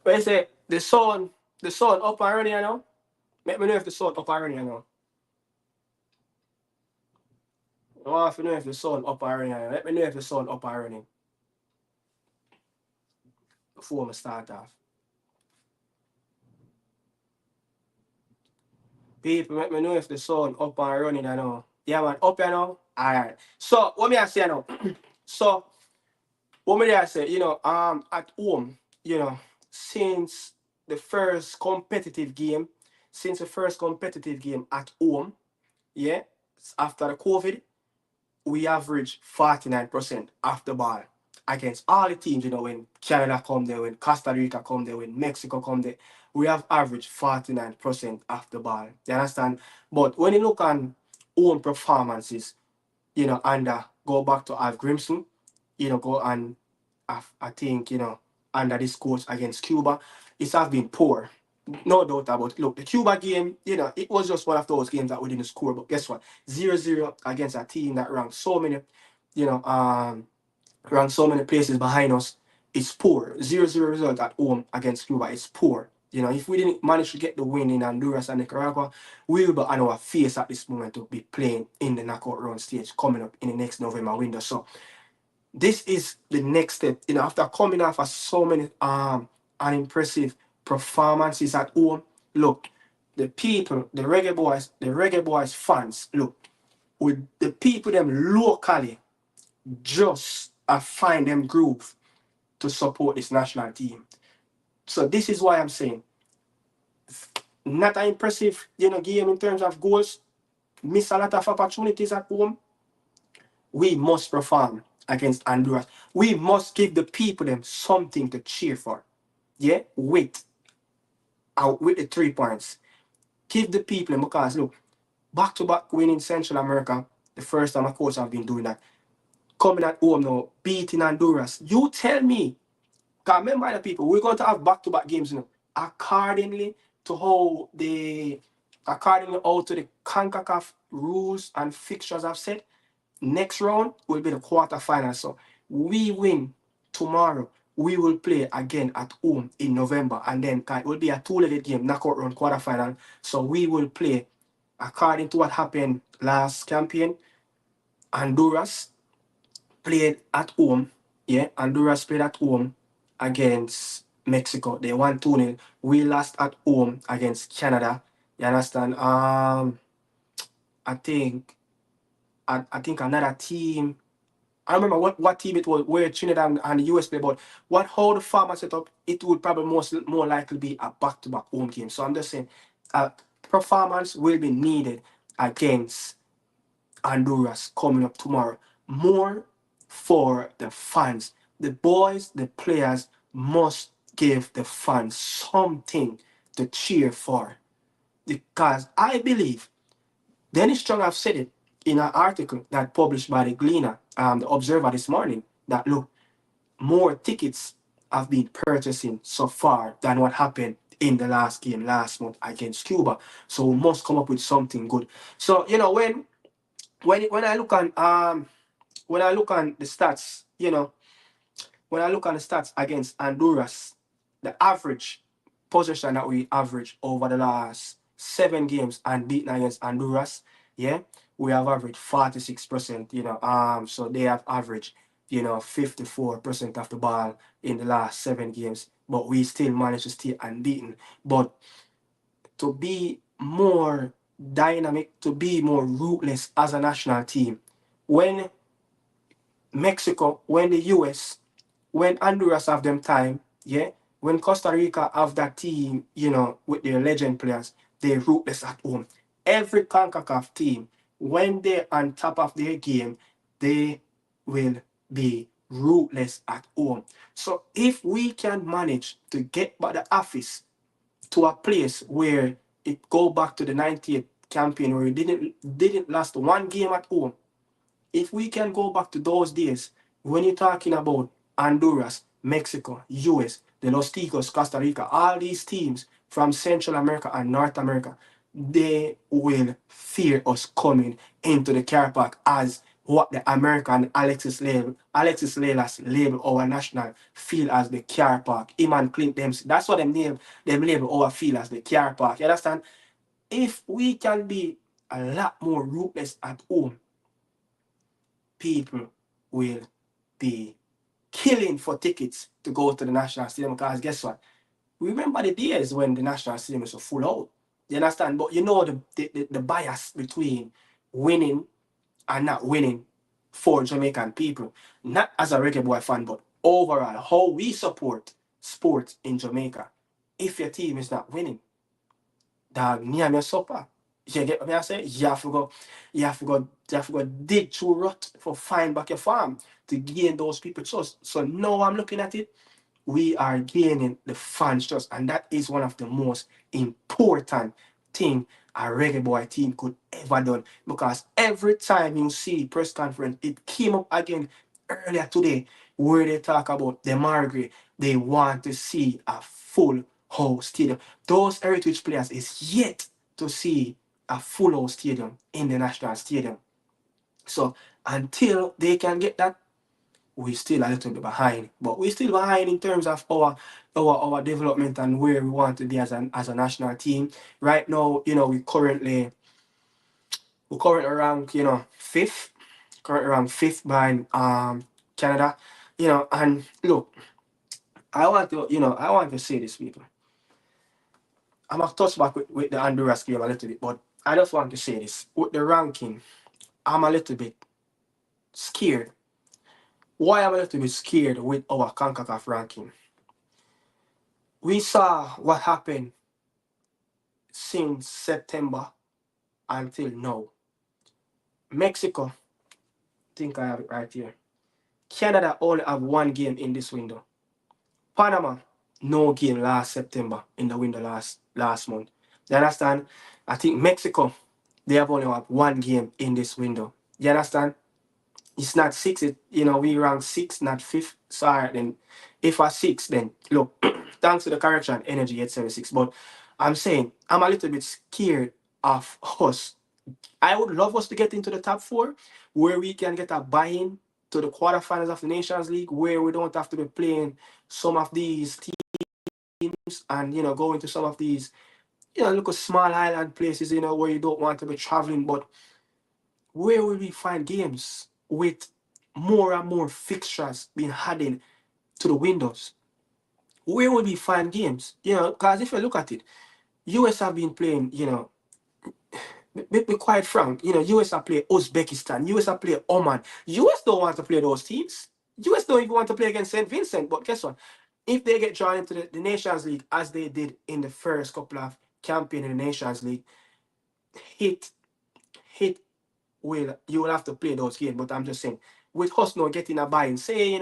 When I say the sun up and running, you know. Let me know if the sun up and running, you know. I want to know if the sun up and running, you know. Let me know if the sun up and running before I start off. People, let me know if the sun up and running, you know. Yeah, man, up, you know. Alright. So, what me I say now? So, what me I say, at home, since the first competitive game, at home, yeah, after the COVID, we average 49% off the ball against all the teams, when Canada come there, when Costa Rica come there, when Mexico come there, we have averaged 49% off the ball. You understand? But when you look on own performances, and go back to Alf Grimson, go and I think, under this coach against Cuba, it's have been poor. No doubt about it. Look, the Cuba game, it was just one of those games that we didn't score. But guess what? 0-0 against a team that ranked so many, you know, um, ranked so many places behind us. It's poor. 0-0 result at home against Cuba. It's poor. If we didn't manage to get the win in Honduras and Nicaragua, we will be on our face at this moment to be playing in the knockout round stage coming up in the next November window. So this is the next step. After coming off of so many unimpressive performances at home, look, the people, the Reggae Boyz fans, look, with the people them locally just find them groove to support this national team. So this is why I'm saying not an impressive, game in terms of goals, miss a lot of opportunities at home. We must perform against Honduras. We must give the people them something to cheer for. Yeah, with the 3 points. Give the people them, because look, back to back win in Central America. The first time, of course, I've been doing that. Coming at home now, beating Honduras. You tell me, because remember the people, we're going to have back to back games now. Accordingly to how the CONCACAF rules and fixtures have said, next round will be the quarterfinal. So we win tomorrow. We will play again at home in November, and then it will be a two-legged game, knockout round quarterfinal. So we will play according to what happened last campaign. Honduras played at home. Yeah, Honduras played at home against Mexico. They won 2-0. We lost at home against Canada. You understand? I think another team. I don't remember what team it was, where Trinidad and the US play, but how the format set up, it would probably more likely be a back-to-back home game. So I'm just saying, performance will be needed against Honduras coming up tomorrow. More for the fans. The boys, the players must give the fans something to cheer for. Because I believe, Dennis Strong have said it in an article that published by the Gleaner, the Observer this morning, that look, more tickets have been purchasing so far than what happened in the last game last month against Cuba. So we must come up with something good. So when I look on the stats, when I look on the stats against Honduras, the average possession that we average over the last 7 games unbeaten against Honduras. Yeah, we have averaged 46%. So they have averaged 54% of the ball in the last 7 games, but we still managed to stay unbeaten. But to be more dynamic, to be more ruthless as a national team, when Mexico, when the US, when Honduras have them time, yeah, when Costa Rica have that team, with their legend players, they ruthless at home. Every CONCACAF team, when they're on top of their game, they will be ruthless at home. So if we can manage to get back the office to a place where it go back to the 90th campaign where it didn't last 1 game at home, if we can go back to those days, when you're talking about Honduras, Mexico, US, the Los Ticos, Costa Rica, all these teams from Central America and North America, they will fear us coming into the car park as what the American Alexis Lelas label our national field as the car park. Him and Clint them, that's what them label our field as the car park. You understand? If we can be a lot more ruthless at home, people will be killing for tickets to go to the National Stadium because guess what? We remember the days when the National Stadium was so full out. You understand? But you know the bias between winning and not winning for Jamaican people. Not as a Reggae Boy fan, but overall, how we support sports in Jamaica. If your team is not winning, dog, me and your supper. You get what I say? You have to go dig through rut for find back your farm to gain those people trust. So now I'm looking at it, we are gaining the fans trust, and that is one of the most important thing a Reggae Boy team could ever done. Because every time you see press conference, it came up again earlier today where they talk about Demarai Gray. They want to see a full house stadium. Those heritage players is yet to see a full house stadium in the national stadium. So until they can get that, we still a little bit behind. But we're still behind in terms of our development and where we want to be as a national team. Right now, we currently rank, fifth. Currently rank fifth behind Canada. And look, I want to say this, people. I'm gonna touch back with the Honduras game a little bit, but I just want to say this. With the ranking, I'm a little bit scared. Why I'm a little bit scared with our CONCACAF ranking? We saw what happened since September until now. Mexico, I think I have it right here. Canada only have 1 game in this window. Panama, no game last September in the window last month. You understand? I think Mexico, they have only have 1 game in this window. You understand? It's not six. We rank six, not fifth. Sorry, then if I six, then look, thanks to the correction, energy 876. But I'm saying I'm a little bit scared of us. I would love us to get into the top four, where we can get a buy-in to the quarterfinals of the Nations League, where we don't have to be playing some of these teams and go into some of these look at small island places, where you don't want to be traveling. But where will we find games with more and more fixtures being added to the windows? Where will we find games? Because if you look at it, US have been playing, be quite frank, US have played Uzbekistan, US have played Oman. US don't want to play those teams. US don't even want to play against St. Vincent. But guess what? If they get drawn into the Nations League, as they did in the first couple of campaign in the Nations League, hit hit you will have to play those games. But I'm just saying, with us now getting a buy-in, say,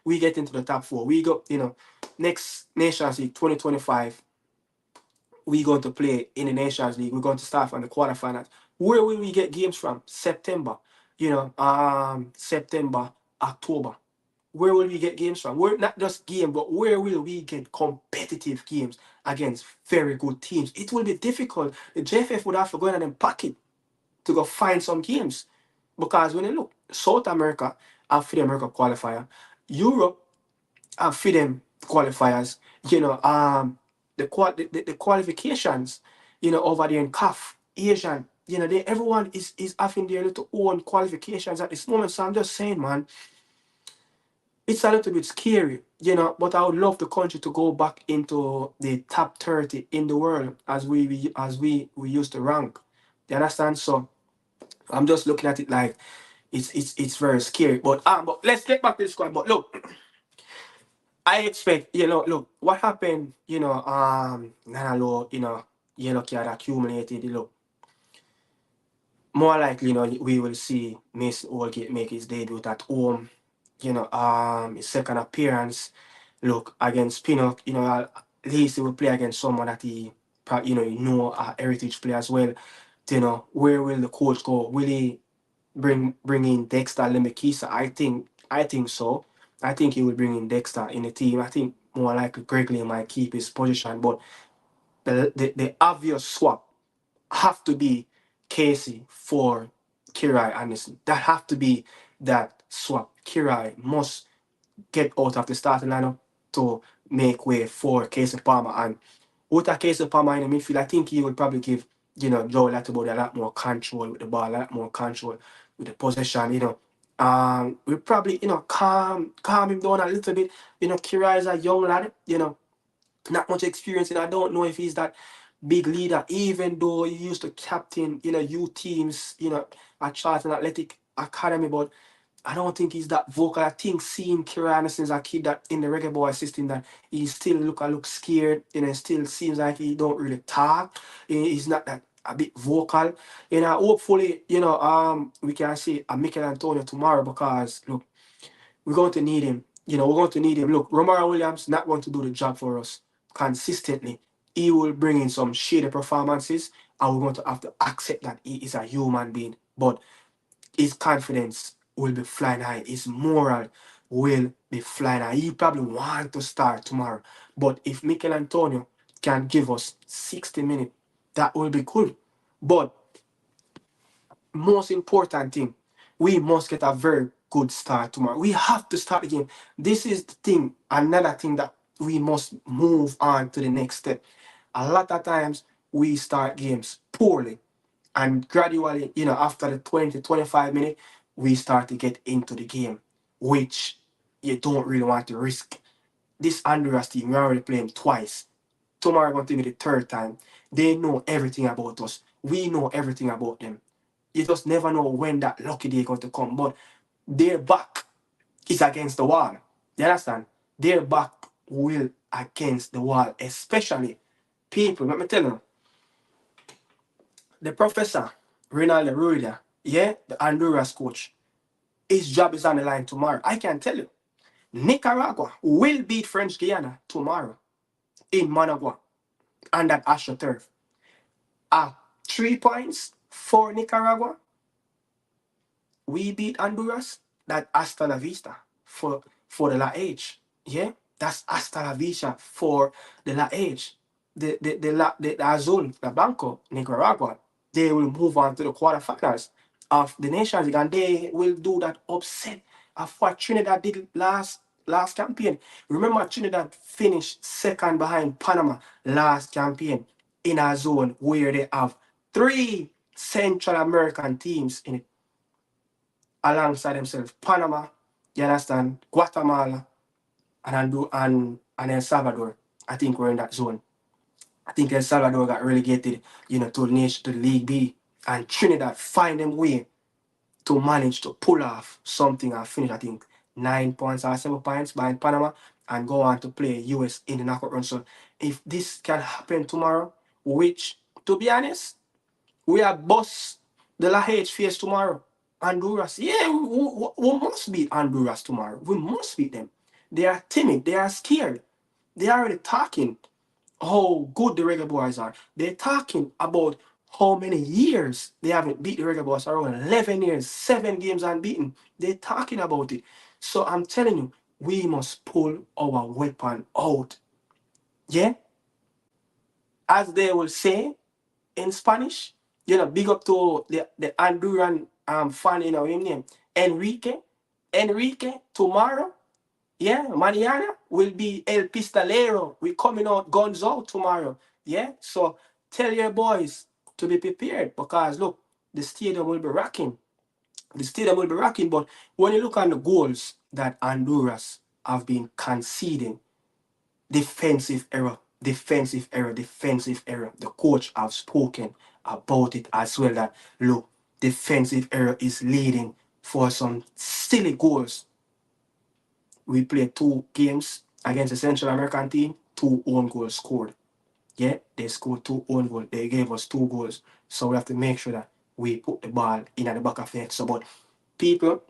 we get into the top four. We go, next Nations League 2025, we're going to play in the Nations League. We're going to start from the quarterfinals. Where will we get games from? September, September, October. Where will we get games from? Where not just game, but where will we get competitive games against very good teams? It will be difficult. The JFF would have to go in and pocket to go find some games. Because when you look, South America have for the America qualifier, Europe have for them qualifiers, the qualifications, over there in CAF, Asian, everyone is having their little own qualifications at this moment. So I'm just saying, man, it's a little bit scary, but I would love the country to go back into the top 30 in the world as we used to rank. You understand? So I'm just looking at it like it's very scary. But let's get back to the squad. But look, I expect, look, what happened, Nanalo, yellow card accumulated, look, more likely, we will see Mason Holgate make his debut at home, his second appearance, look, against Pinnock, at least he will play against someone that a heritage player as well. Where will the coach go? Will he bring in Dexter Lemekisa? I think so. I think he will bring in Dexter in the team. I think more likely Gregory might keep his position, but the obvious swap have to be Casey for Kirai Anderson. That have to be that swap. Kirai must get out of the starting lineup to make way for Casey Palmer. And with a Casey Palmer in the midfield, I think he would probably give, Joe Latibody a lot more control with the ball, a lot more control with the possession. We probably, calm him down a little bit. Kirai is a young lad, not much experience, and I don't know if he's that big leader, even though he used to captain, youth teams, at Charlton Athletic Academy, but I don't think he's that vocal. I think seeing Kieran Anderson as a kid that in the Reggae Boyz system that he still look scared, it still seems like he don't really talk. He's not that a bit vocal. Hopefully, we can see a Mikel Antonio tomorrow because look, we're going to need him. We're going to need him. Look, Romaro Williams not going to do the job for us consistently. He will bring in some shady performances, and we're going to have to accept that he is a human being. But his confidence will be flying high. His moral will be flying high. He probably want to start tomorrow. But if Mikel Antonio can give us 60 minutes, that will be good. But most important thing, we must get a very good start tomorrow. We have to start the game. This is the thing, another thing that we must move on to the next step. A lot of times we start games poorly, and gradually, after the 20, 25 minutes, we start to get into the game, which you don't really want to risk. This Honduras team, we're already playing twice. Tomorrow going to be the third time. They know everything about us. We know everything about them. You just never know when that lucky day is going to come. But their back is against the wall. You understand? Their back will against the wall, especially people. Let me tell you, the professor, Rinaldo Ruida, the Honduras coach, his job is on the line tomorrow. I can tell you, Nicaragua will beat French Guiana tomorrow in Managua on that AstroTurf. 3 points for Nicaragua. We beat Honduras. That hasta la vista for the La Age. Yeah, that's hasta la vista for the La Age. The Azul, the Blanco, Nicaragua, they will move on to the quarterfinals of the Nations League, and they will do that upset of what Trinidad did last campaign. Remember, Trinidad finished second behind Panama last campaign in a zone where they have 3 Central American teams in it alongside themselves. Panama, you understand, Guatemala, and El Salvador. I think we're in that zone. I think El Salvador got relegated, to the League B, and Trinidad find them way to manage to pull off something and finish, I think, 9 points or 7 points behind Panama and go on to play US in the knockout run. So if this can happen tomorrow, which, to be honest, we are boss the La H face tomorrow. Honduras, yeah, we must beat Honduras tomorrow. We must beat them. They are timid. They are scared. They are already talking how good the Reggae Boyz are. They're talking about how many years they haven't beat the Reggae Boyz. Around 11 years, 7 games unbeaten. They're talking about it. So I'm telling you, we must pull our weapon out. Yeah? As they will say in Spanish, big up to the Honduran fan, his name, Enrique. Enrique, tomorrow, yeah, mañana will be El Pistolero. We coming out guns out tomorrow. Yeah, so tell your boys to be prepared because look, the stadium will be rocking. The stadium will be rocking, but when you look at the goals that Honduras have been conceding, defensive error, defensive error, defensive error. The coach have spoken about it as well that look, defensive error is leading for some silly goals. We played 2 games against the Central American team, 2 own goals scored. Yeah, they scored 2 own goals. They gave us 2 goals. So we have to make sure that we put the ball in at the back of the net. So, but people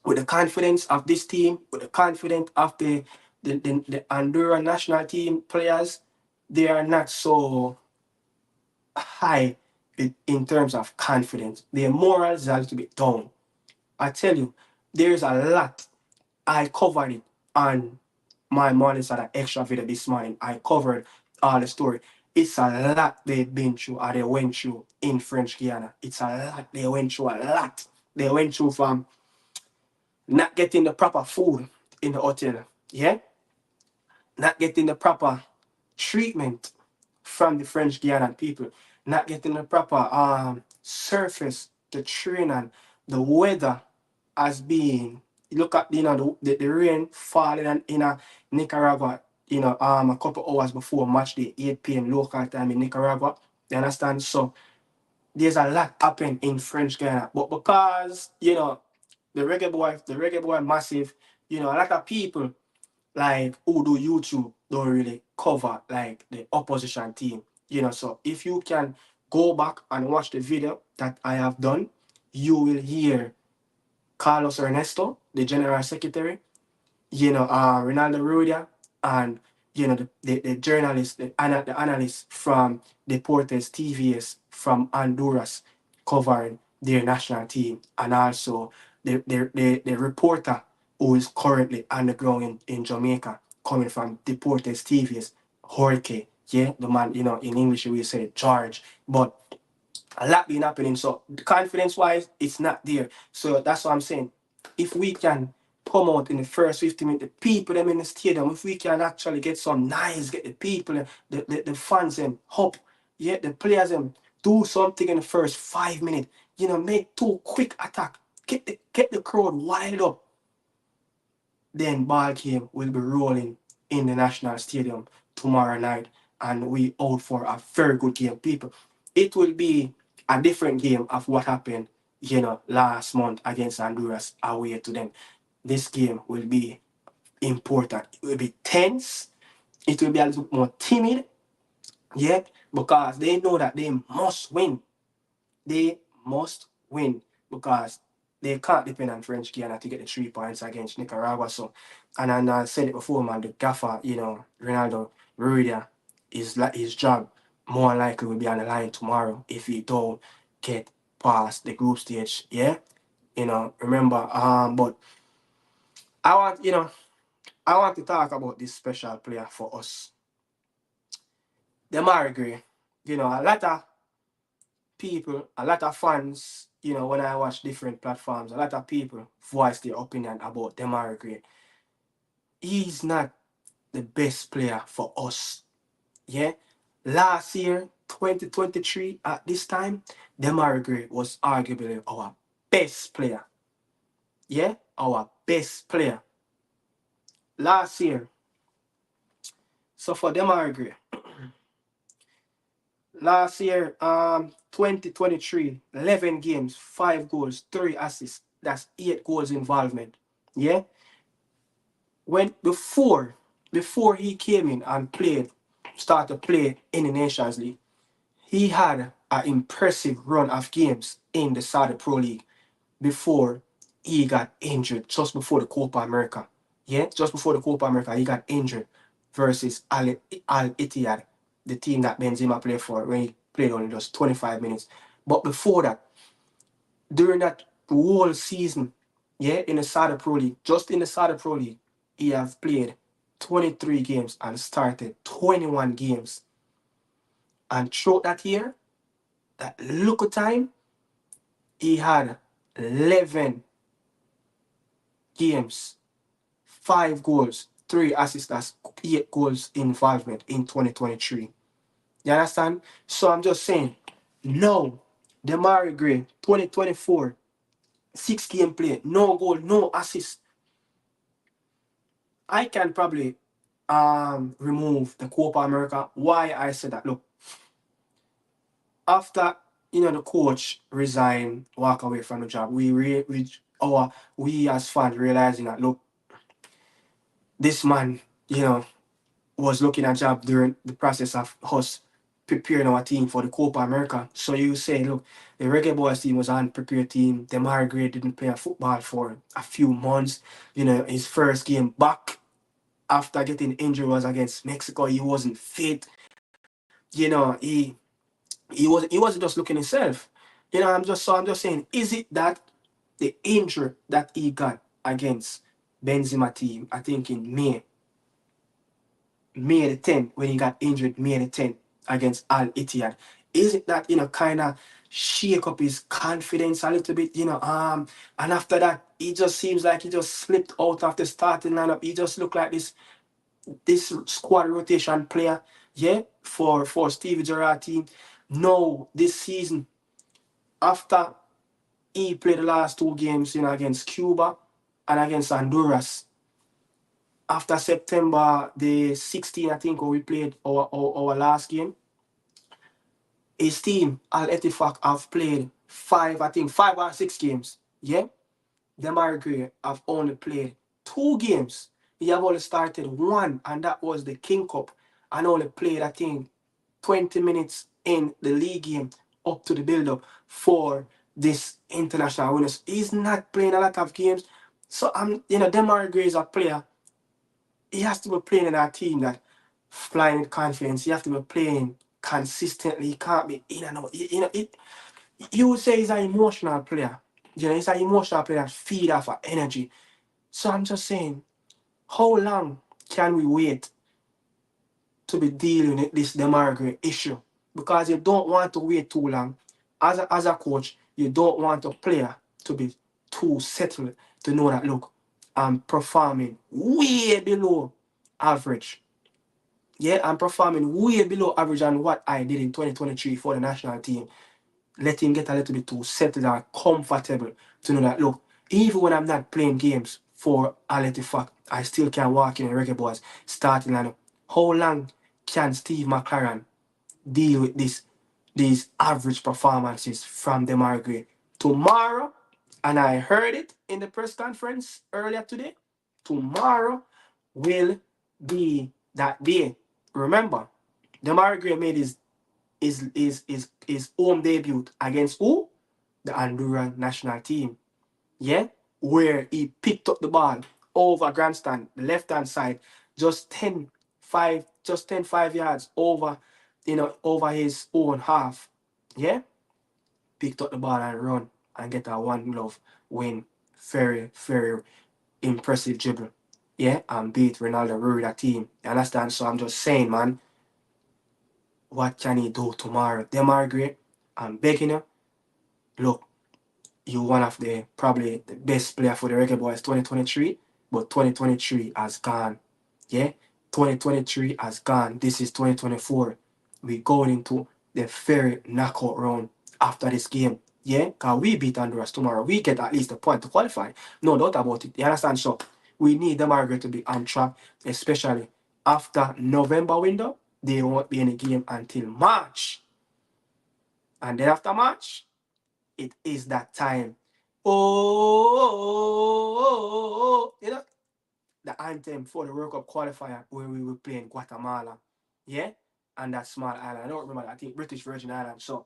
with the confidence of this team, with the confidence of the Honduran national team players, they are not so high in terms of confidence. Their morals are a little bit down. I tell you, there's a lot. I covered it on my morning side of extra video this morning. I covered all the story. It's a lot they've been through or they went through in French Guiana. It's a lot. They went through a lot. They went through from not getting the proper food in the hotel, yeah, not getting the proper treatment from the French Guiana people, not getting the proper surface to train on. The weather has been, look at the rain falling in Nicaragua, a couple hours before match day, 8 p.m. local time in Nicaragua. You understand? So there's a lot happen in French Guiana, but because the reggae boy massive, a lot of people like who do YouTube don't really cover like the opposition team. So if you can go back and watch the video that I have done, you will hear Carlos Ernesto, the general secretary, Ronaldo Rudia, and the journalist, the analyst from Deportes TVS from Honduras covering their national team, and also the reporter who is currently on the ground in Jamaica coming from Deportes TVS, Holgate, yeah, the man, in English we say George, but a lot been happening. So confidence wise, it's not there. So that's what I'm saying. If we can come out in the first 50 minutes, the people them in the stadium, if we can actually get some nice, get the people, the fans them up, yeah, the players them do something in the first 5 minutes, make 2 quick attack, get the crowd wild up, then ball game will be rolling in the National Stadium tomorrow night, and we out for a very good game, people. It will be a different game of what happened, last month against Honduras away to them. This game will be important. It will be tense. It will be a little more timid, yeah, because they know that they must win. They must win because they can't depend on French Guiana to get the 3 points against Nicaragua. So, and I said it before, man, the gaffer, Ronaldo Ruida, is like his job more likely will be on the line tomorrow if he don't get past the group stage. Yeah, remember. But I want, I want to talk about this special player for us, Demarai Gray. A lot of people, a lot of fans, when I watch different platforms, a lot of people voice their opinion about Demarai Gray. He's not the best player for us. Yeah. Last year, 2023, at this time, Demarai Gray was arguably our best player. Yeah, our best player. Last year. So for Demarai Gray, last year, 2023, 11 games, 5 goals, 3 assists. That's 8 goals involvement. Yeah. When before he came in and started to play in the Nations League, he had an impressive run of games in the Saudi Pro League before he got injured, just before the Copa America. Yeah, just before the Copa America, he got injured versus Al Ittihad, the team that Benzema played for when he played only just 25 minutes. But before that, during that whole season, yeah, in the Saudi Pro League, just in the Saudi Pro League, he has played 23 games and started 21 games. And throughout that year, that local time, he had 11 games, 5 goals, 3 assists, that's 8 goals involvement in 2023. You understand? So I'm just saying, no, Demarai Gray, 2024, 6 game play, no goal, no assist. I can probably remove the Copa America. Why I said that? Look, after the coach resigned, walk away from the job, we as fans realizing that, look, this man, was looking at job during the process of us preparing our team for the Copa America. So you say, look, the Reggae Boyz team was an unprepared team. Demarai Gray didn't play a football for a few months. His first game back after getting injured was against Mexico. He wasn't fit. He wasn't just looking himself. I'm just saying, is it that the injury that he got against Benzema team, I think in May the 10th, when he got injured May the 10th against Al Ittihad, is it that kind of shake up his confidence a little bit, and after that he just seems like he just slipped out of the starting lineup. He just looked like this squad rotation player, yeah, for Stevie Gerrard team. No, this season, after he played the last 2 games, against Cuba and against Honduras, after September the 16th, I think, when we played our last game, his team, Al Ettifaq, have played 5 or 6 games. Yeah? Demarai Gray have only played 2 games. He have only started one, and that was the King Cup, and only played, I think, 20 minutes in the league game up to the build-up for this international winners. He's not playing a lot of games. So, Demarai Gray is a player. He has to be playing in a team that flying with confidence. He has to be playing consistently. He can't be in and out. You would say he's an emotional player. He's an emotional player that feed off of energy. So I'm just saying, how long can we wait to be dealing with this Demarai Gray issue? Because you don't want to wait too long. As a coach, you don't want a player to be too settled to know that, look, I'm performing way below average. Yeah, I'm performing way below average on what I did in 2023 for the national team. Let him get a little bit too settled and comfortable to know that, look, even when I'm not playing games for Al Fact, I still can walk in a Reggae Boyz starting lineup. How long can Steve McLaren deal with these average performances from Demarai Gray? Tomorrow, and I heard it in the press conference earlier today, tomorrow will be that day. Remember, Demarai Gray made his home debut against who? The Honduran national team. Yeah? Where he picked up the ball over grandstand, the left-hand side, just 5 yards over, over his own half. Yeah? Picked up the ball and run and get a one glove win. Very, very impressive dribble. Yeah, and beat Ronaldo Rueda team. You understand? So I'm just saying, man, what can he do tomorrow? Demarai Gray, I'm begging you, look, you one of probably the best player for the Reggae Boyz 2023, but 2023 has gone. Yeah? 2023 has gone. This is 2024. We're going into the very knockout round after this game. Yeah? Because we beat Honduras tomorrow. We get at least a point to qualify. No doubt about it. You understand? So we need Demarai Gray to be on track, especially after November window. There won't be any game until March. And then after March, it is that time. Oh, the anthem for the World Cup qualifier where we were playing Guatemala. Yeah? And that small island. I don't remember that. I think British Virgin Islands. So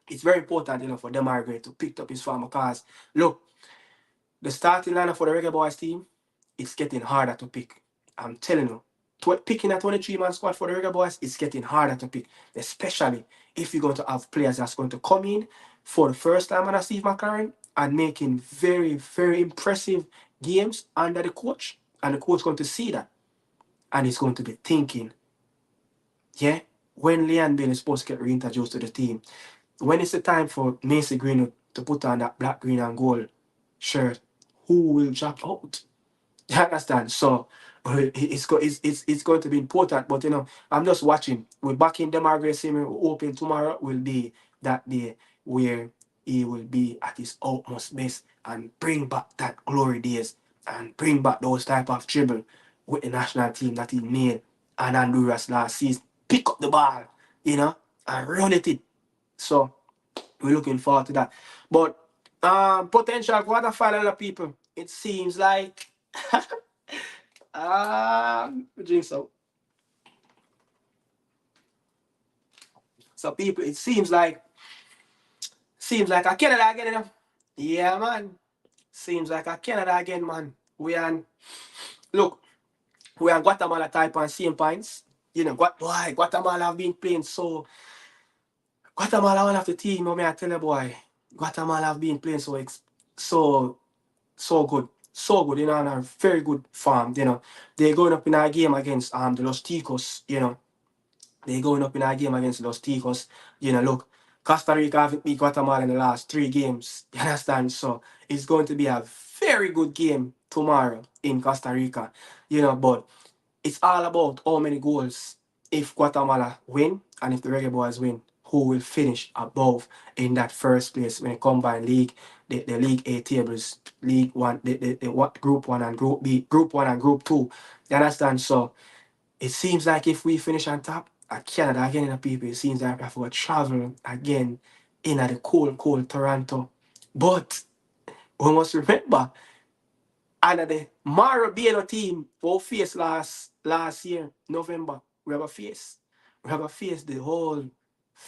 it's very important, for Demarai Gray to pick up his form because, look, the starting lineup for the Reggae Boyz team, it's getting harder to pick. I'm telling you. Picking a 23-man squad for the Reggae Boyz, it's getting harder to pick, especially if you're going to have players that's going to come in for the first time under Steve McLaren and making very, very impressive games under the coach. And the coach is going to see that. And he's going to be thinking, yeah, when Leon Bailey is supposed to get reintroduced to the team, when it's the time for Macy Greenwood to put on that black, green, and gold shirt, who will drop out? You understand? So it's going to be important. But I'm just watching. We're back in Demarai Gray semi open tomorrow. Will be that day where he will be at his utmost best and bring back that glory days and bring back those type of dribble with the national team that he made and Honduras last season. Pick up the ball, and run it in. So we're looking forward to that. But potential quarterfinal people, it seems like drink so people, it seems like a Canada again, Yeah, man. Seems like a Canada again, man. Look, we are Guatemala type on same points. Boy, Guatemala have been playing so. Guatemala one of the team, I tell you, boy. Guatemala have been playing so so good. So good, in a very good form. They're going up in a game against the Los Ticos. They're going up in a game against Los Ticos. Look, Costa Rica haven't beat Guatemala in the last 3 games. You understand? So it's going to be a very good game tomorrow in Costa Rica. But it's all about how many goals if Guatemala win and if the Reggae Boys win, who will finish above in that first place when it combined league, the League A tables, League One, the what Group One and Group B, Group One and Group Two. You understand? So it seems like if we finish on top at Canada again in the people, it seems like we have to travel again in at the cold, cold Toronto. But we must remember and the Marabino team who faced last year, November, we have a face the whole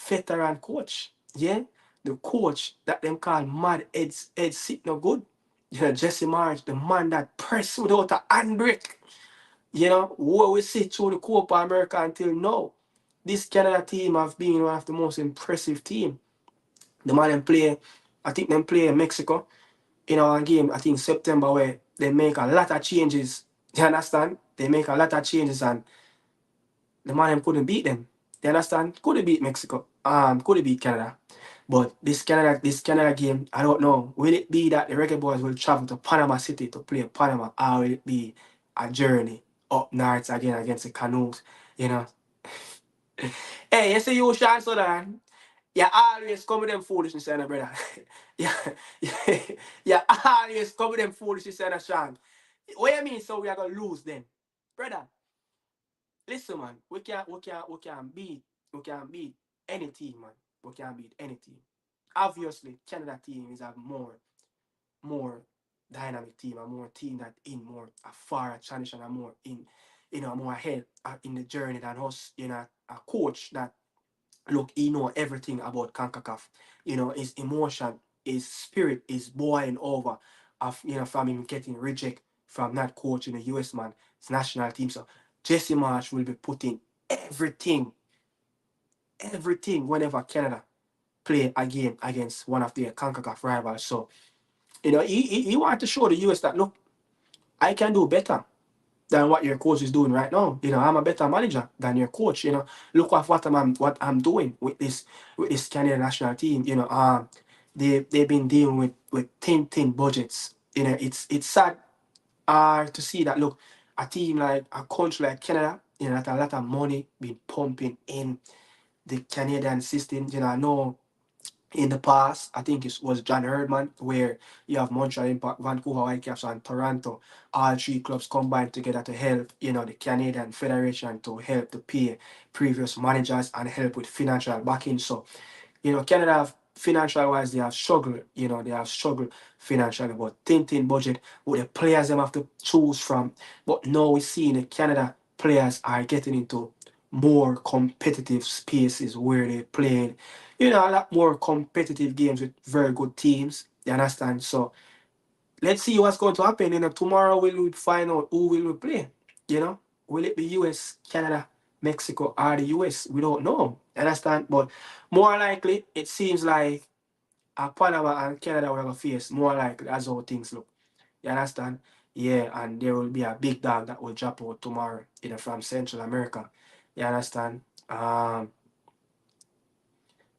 veteran coach. Yeah? The coach that them call Mad Ed Sit no good. Jesse March, the man that pressed without a handbrake. What we see through the Copa America until now. This Canada team have been one of the most impressive team. The man them play, I think them play in Mexico in our game, I think September, where they make a lot of changes. You understand? They make a lot of changes and the man them couldn't beat them. You understand? Could have beat Mexico. Could have beat Canada. But this Canada game, I don't know. Will it be that the Reggae Boys will travel to Panama City to play Panama, or will it be a journey up north again against the Canoes? You know. Hey, you see you, Sean Sutherland. You always come with them foolishness, brother. yeah, yeah, you always come with them foolishness, Sean. What you mean? So we are gonna lose then, brother? Listen, man. We can beat any team, man. We can beat any team. Obviously, Canada team is a more dynamic team, a more team that in more a far transition, a more in more ahead in the journey than us. A coach that look, he know everything about Concacaf. His emotion, his spirit is boiling over from him getting reject from that coach in the US man, his national team. So Jesse Marsh will be putting everything, everything whenever Canada play a game against one of their Concacaf rivals. So, he wanted to show the US that look, I can do better than what your coach is doing right now. I'm a better manager than your coach. Look at what I'm doing with this Canadian national team. They've been dealing with thin budgets. It's sad to see that look, a team like a country like Canada, that a lot of money been pumping in the Canadian system. I know in the past, I think it was John Herdman, where you have Montreal Impact, Vancouver Whitecaps, and Toronto. All three clubs combined together to help, the Canadian Federation to help to pay previous managers and help with financial backing. So, Canada have financial wise, they have struggled. They have struggled financially, but thin budget. But the players them have to choose from. But now we see in the Canada players are getting into more competitive spaces where they playing, a lot more competitive games with very good teams. You understand? So let's see what's going to happen. Tomorrow we'll find out who will we play. You know, will it be US, Canada, Mexico, or the US? We don't know. Understand? But more likely, it seems like Panama and Canada will have a face. More likely, that's how things look. You understand? Yeah, and there will be a big dog that will drop out tomorrow, from Central America. You understand? Uh,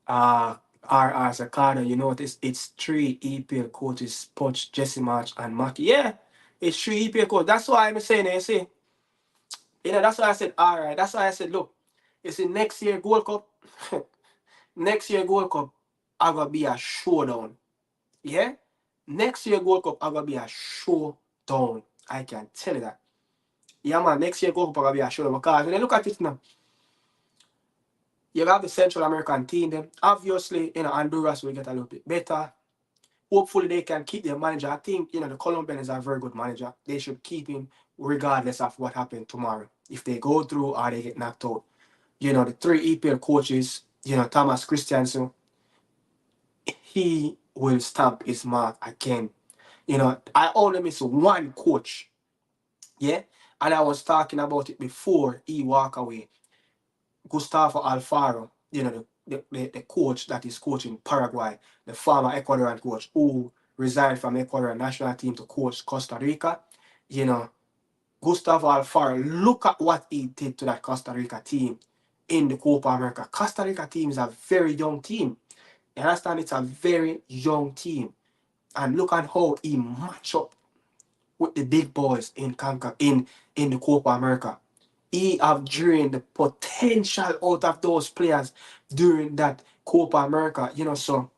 R.R. Sakata, it's 3 EPL coaches, Poch, Jesse March, and Maki. Yeah, It's 3 EPL coach. That's why I'm saying, you see, that's why I said, all right. That's why I said, look, you see, next year Gold Cup, next year Gold Cup, I gonna be a showdown. Yeah, next year Gold Cup, I gonna be a showdown. I can tell you that. Yeah, man. Next year Gold Cup, I gonna be a showdown because when you look at it now, you have the Central American team. Then obviously, Honduras will get a little bit better. Hopefully, they can keep their manager. I think the Colombian is a very good manager. They should keep him regardless of what happened tomorrow. If they go through or they get knocked out, the 3 EPL coaches, Thomas Christiansen, he will stamp his mark again. I only miss one coach. Yeah, and I was talking about it before he walked away. Gustavo Alfaro, the coach that is coaching Paraguay, the former Ecuadorian coach who resigned from Ecuadorian national team to coach Costa Rica. You know, Gustavo Alfaro, look at what he did to that Costa Rica team in the Copa America. Costa Rica team is a very young team. You understand? It's a very young team. And look at how he match up with the big boys in in the Copa America. He have drained the potential out of those players during that Copa America. So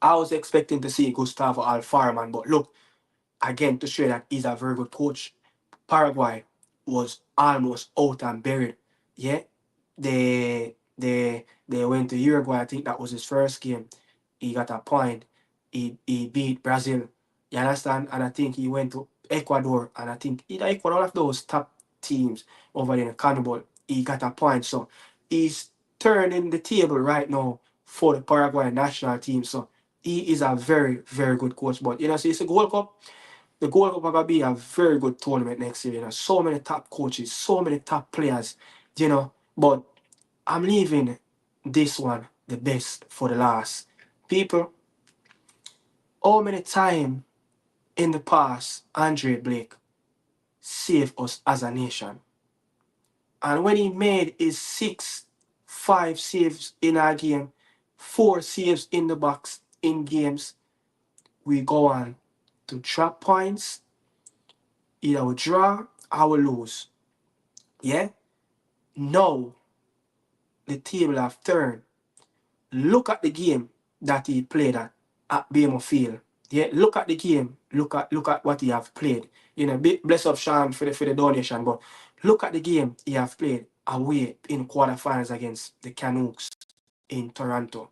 I was expecting to see Gustavo Alfaro, man. But look, again, to show that he's a very good coach. Paraguay was almost out and buried. Yeah, they went to Uruguay. I think that was his first game. He got a point. He beat Brazil. You understand? And I think he went to Ecuador, and I think either Ecuador, all of those top teams over there in Carnival, he got a point. So he's turning the table right now for the Paraguay national team. So he is a very, very good coach. But so it's a Gold Cup. The Gold Cup will be a very good tournament next year. So many top coaches, so many top players. But I'm leaving this one the best for the last. People, how many times in the past Andre Blake saved us as a nation? And when he made his 5 saves in our game, 4 saves in the box in games, we go on to drop points. Either we draw or we lose. Yeah? Now the table have turned. Look at the game that he played at Bama Field. Yeah, look at the game. Look at what he have played. Bless up Sean for the donation, but look at the game he have played away in quarterfinals against the Canucks in Toronto.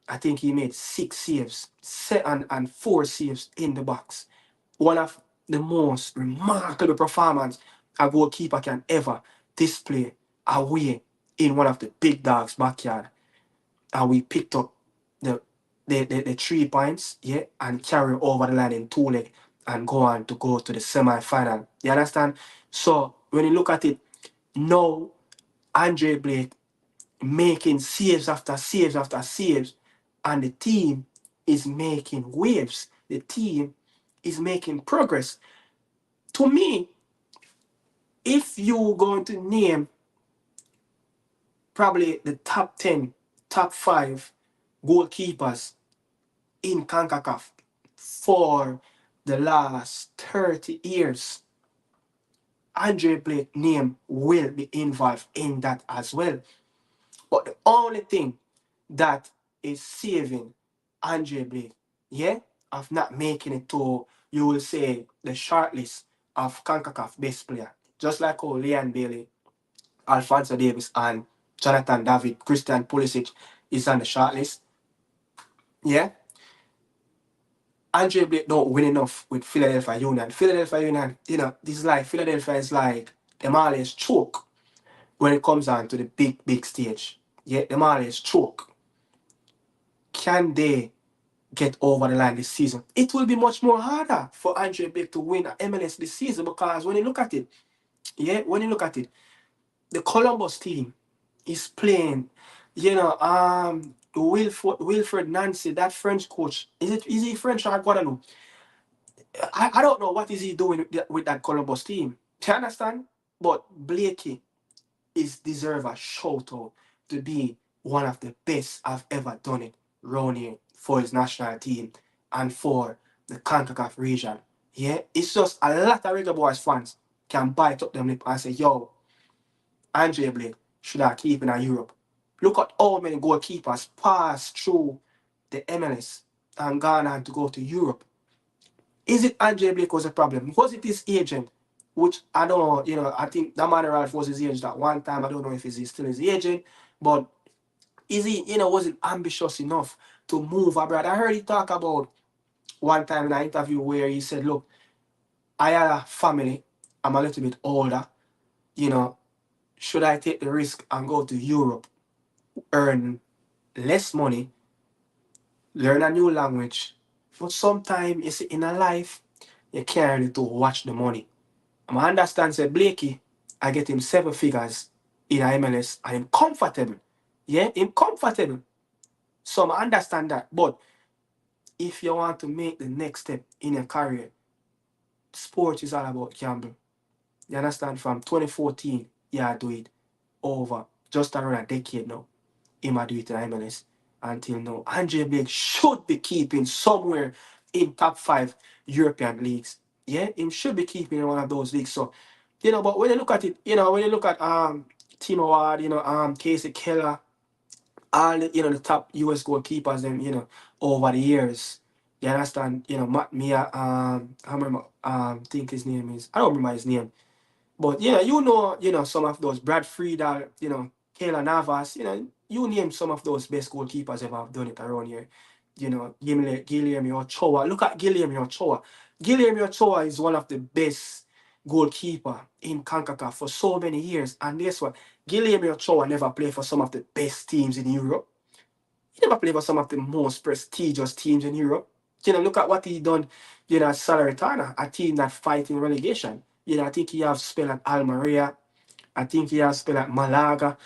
I think he made 6 saves, and 4 saves in the box. One of the most remarkable performance a goalkeeper can ever display away in one of the big dogs' backyard. And we picked up the 3 points, yeah, and carry over the line in 2 legs and go to the semi-final. You understand? So when you look at it, now Andre Blake making saves after saves after saves, and the team is making waves. The team is making progress. To me, if you're going to name probably the top 10, top 5 goalkeepers in Concacaf for the last 30 years, Andre Blake's name will be involved in that as well. But the only thing that is saving Andre Blake, yeah, of not making it to, you will say, the shortlist of CONCACAF best player. Just like how Leon Bailey, Alphonso Davis, and Jonathan David, Christian Pulisic is on the shortlist. Yeah. Andre Blake don't win enough with Philadelphia Union. Philadelphia Union, this is like Philadelphia is like them always choke when it comes on to the big stage. Yeah, them always choke. Can they get over the line this season? It will be much more harder for Andre Blake to win at MLS this season because when you look at it, the Columbus team is playing, Wilfred Nancy, that French coach. Is he French or Guadeloupe? I don't know what is he doing with that Columbus team. Do you understand? But Blakey is deserve a shout out to be one of the best I've ever done it round here for his national team and for the CONCACAF region. Yeah, it's just a lot of Reggae Boyz fans can bite up them lip and say, yo, Andre Blake should have keep in Europe. Look at how many goalkeepers pass through the MLS and gone on to go to Europe. Is it Andre Blake was a problem? Was it his agent? Which I don't know, I think Demarai Gray was his agent at one time. I don't know if he's still his agent, but is he, wasn't ambitious enough to move abroad? I heard he talk about one time in an interview where he said, look, I had a family, I'm a little bit older, you know, should I take the risk and go to Europe, earn less money, learn a new language? But sometimes, you see, in a life, you can't really to watch the money. I understand, say, Blakey, I get him 7 figures in a MLS, and I'm comfortable. Yeah, I'm comfortable. So I understand that. But if you want to make the next step in your career, sport is all about gamble. You understand? From 2014, yeah, I do it over just around a decade now. Him I do it in MLS until now. Andre Blake should be keeping somewhere in top 5 European leagues. Yeah, him should be keeping in one of those leagues. So, but when you look at it, when you look at Team Award, Casey Keller, all the, the top US goalkeepers, them, over the years. You understand? Matt Mia, I remember, think his name is, I don't remember his name. But yeah, some of those Brad Friedel, Kayla Navas, you name some of those best goalkeepers ever have done it around here. Guilherme Ochoa. Look at Guilherme Ochoa. Guilherme Ochoa is one of the best goalkeeper in Concacaf for so many years. And guess what? Guilherme Ochoa never played for some of the best teams in Europe. He never played for some of the most prestigious teams in Europe. Look at what he done, at Salernitana, a team that fighting relegation. I think he have spelled at Almeria. I think he has spelled at Malaga.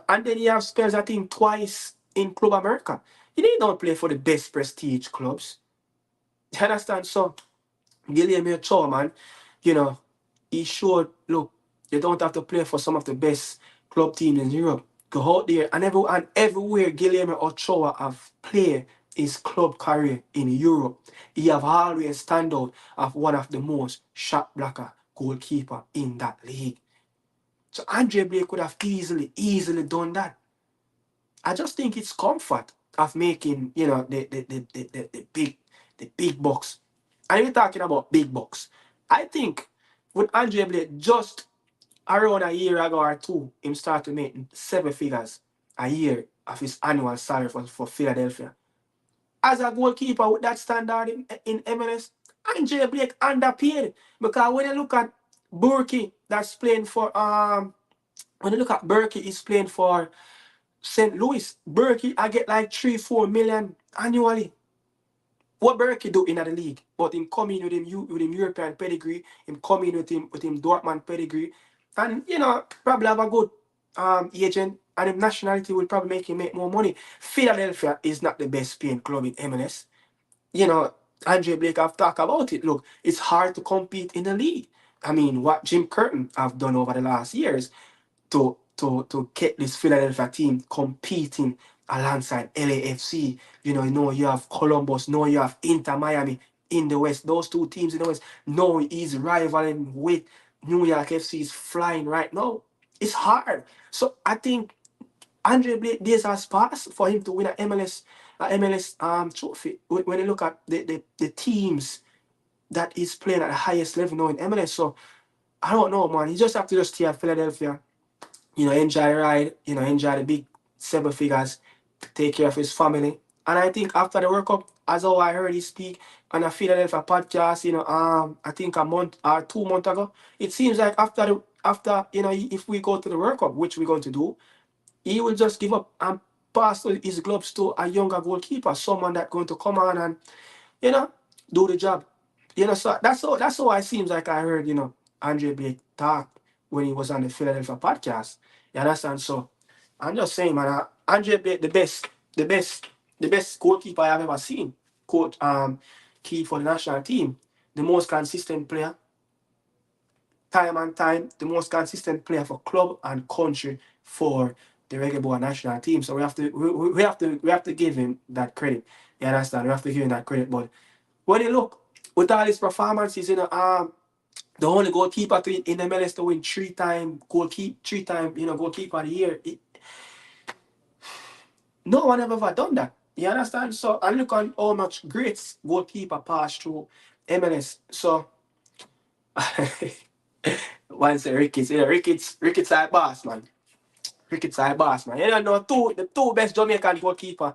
And then he have spells, I think, twice in Club America. He don't play for the best prestige clubs. You understand? So, Guilherme Ochoa, man, you know, he showed, look, you don't have to play for some of the best club teams in Europe. Go out there and everywhere Guilherme Ochoa have played his club career in Europe, he have always stand out as one of the most shot blocker goalkeeper in that league. So Andre Blake could have easily done that. I just think it's comfort of making, the big bucks. And we're talking about big bucks. I think with Andre Blake, just around a year ago or two, him start to make 7 figures a year of his annual salary for Philadelphia. As a goalkeeper with that standard in MLS, Andre Blake underpaid. Because when you look at Burkey, that's playing for when you look at Burkey, he's playing for St. Louis. Burkey, I get like 3-4 million annually. What Berkey do in the league? But him coming with him European pedigree, him coming with him Dortmund pedigree, and probably have a good agent, and him nationality will probably make him make more money. Philadelphia is not the best paying club in MLS. You know, Andre Blake have talked about it. Look, it's hard to compete in the league. I mean, what Jim Curtin have done over the last years to get this Philadelphia team competing alongside LAFC. You have Columbus, now you have Inter Miami in the West. Those two teams in the West. No, he's rivaling with New York FC is flying right now. It's hard. So I think Andre Blake days has passed for him to win an MLS trophy. When you look at the teams that is playing at the highest level now in MLS. So I don't know, man. You just have to just stay at Philadelphia, enjoy the ride, enjoy the big 7 figures, take care of his family. And I think after the World Cup, as how I heard he speak on a Philadelphia podcast, I think a month or 2 months ago, it seems like after if we go to the World Cup, which we're going to do, he will just give up and pass his gloves to a younger goalkeeper, someone that's going to come on and you know, do the job. So that's how it seems like I heard, Andre Blake talk when he was on the Philadelphia podcast. You understand? So I'm just saying, man, Andre Blake, the best goalkeeper I've ever seen. Coach, key for the national team, the most consistent player, time and time, the most consistent player for club and country for the Reggae Boy national team. So we have to give him that credit. You understand? We have to give him that credit. But when you look with all his performances, the only goalkeeper in MLS to win three-time, goalkeeper of the year. No one have ever done that. You understand? So I look on how much great goalkeeper passed through MLS. So one say Ricketts, Ricketts side boss, man. Ricketts side boss, man. The two best Jamaican goalkeeper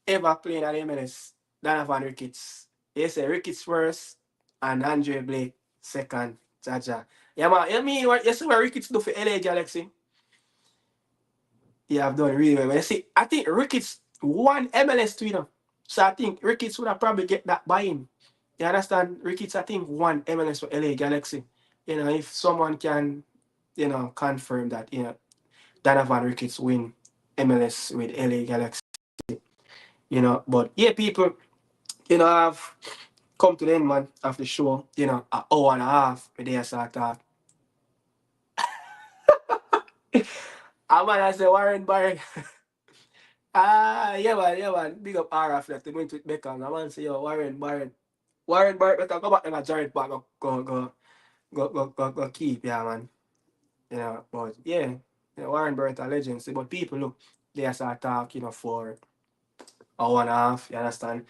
ever playing at MLS, Donovan Ricketts. They say Ricketts first and Andre Blake second. Jaja. Yeah, man. You see what Ricketts do for LA Galaxy? Yeah, I've done really well. You see, I think Ricketts won MLS too. So I think Ricketts would have probably get that buy-in. You understand? Ricketts, I think, won MLS for LA Galaxy. If someone can, confirm that, Donovan Ricketts win MLS with LA Galaxy. But yeah, people, I've come to the end, man, of the show, an hour and a half, with the start talk. I say Warren Barry. Yeah, man. Big up RF that they went with Beckham. I want to say, yo, Warren Barry. Warren Barry, better go back and Jared back, go keep, yeah, man. But yeah, Warren Barry, a legend. See, but people, look, they start talk, for an hour and a half, you understand?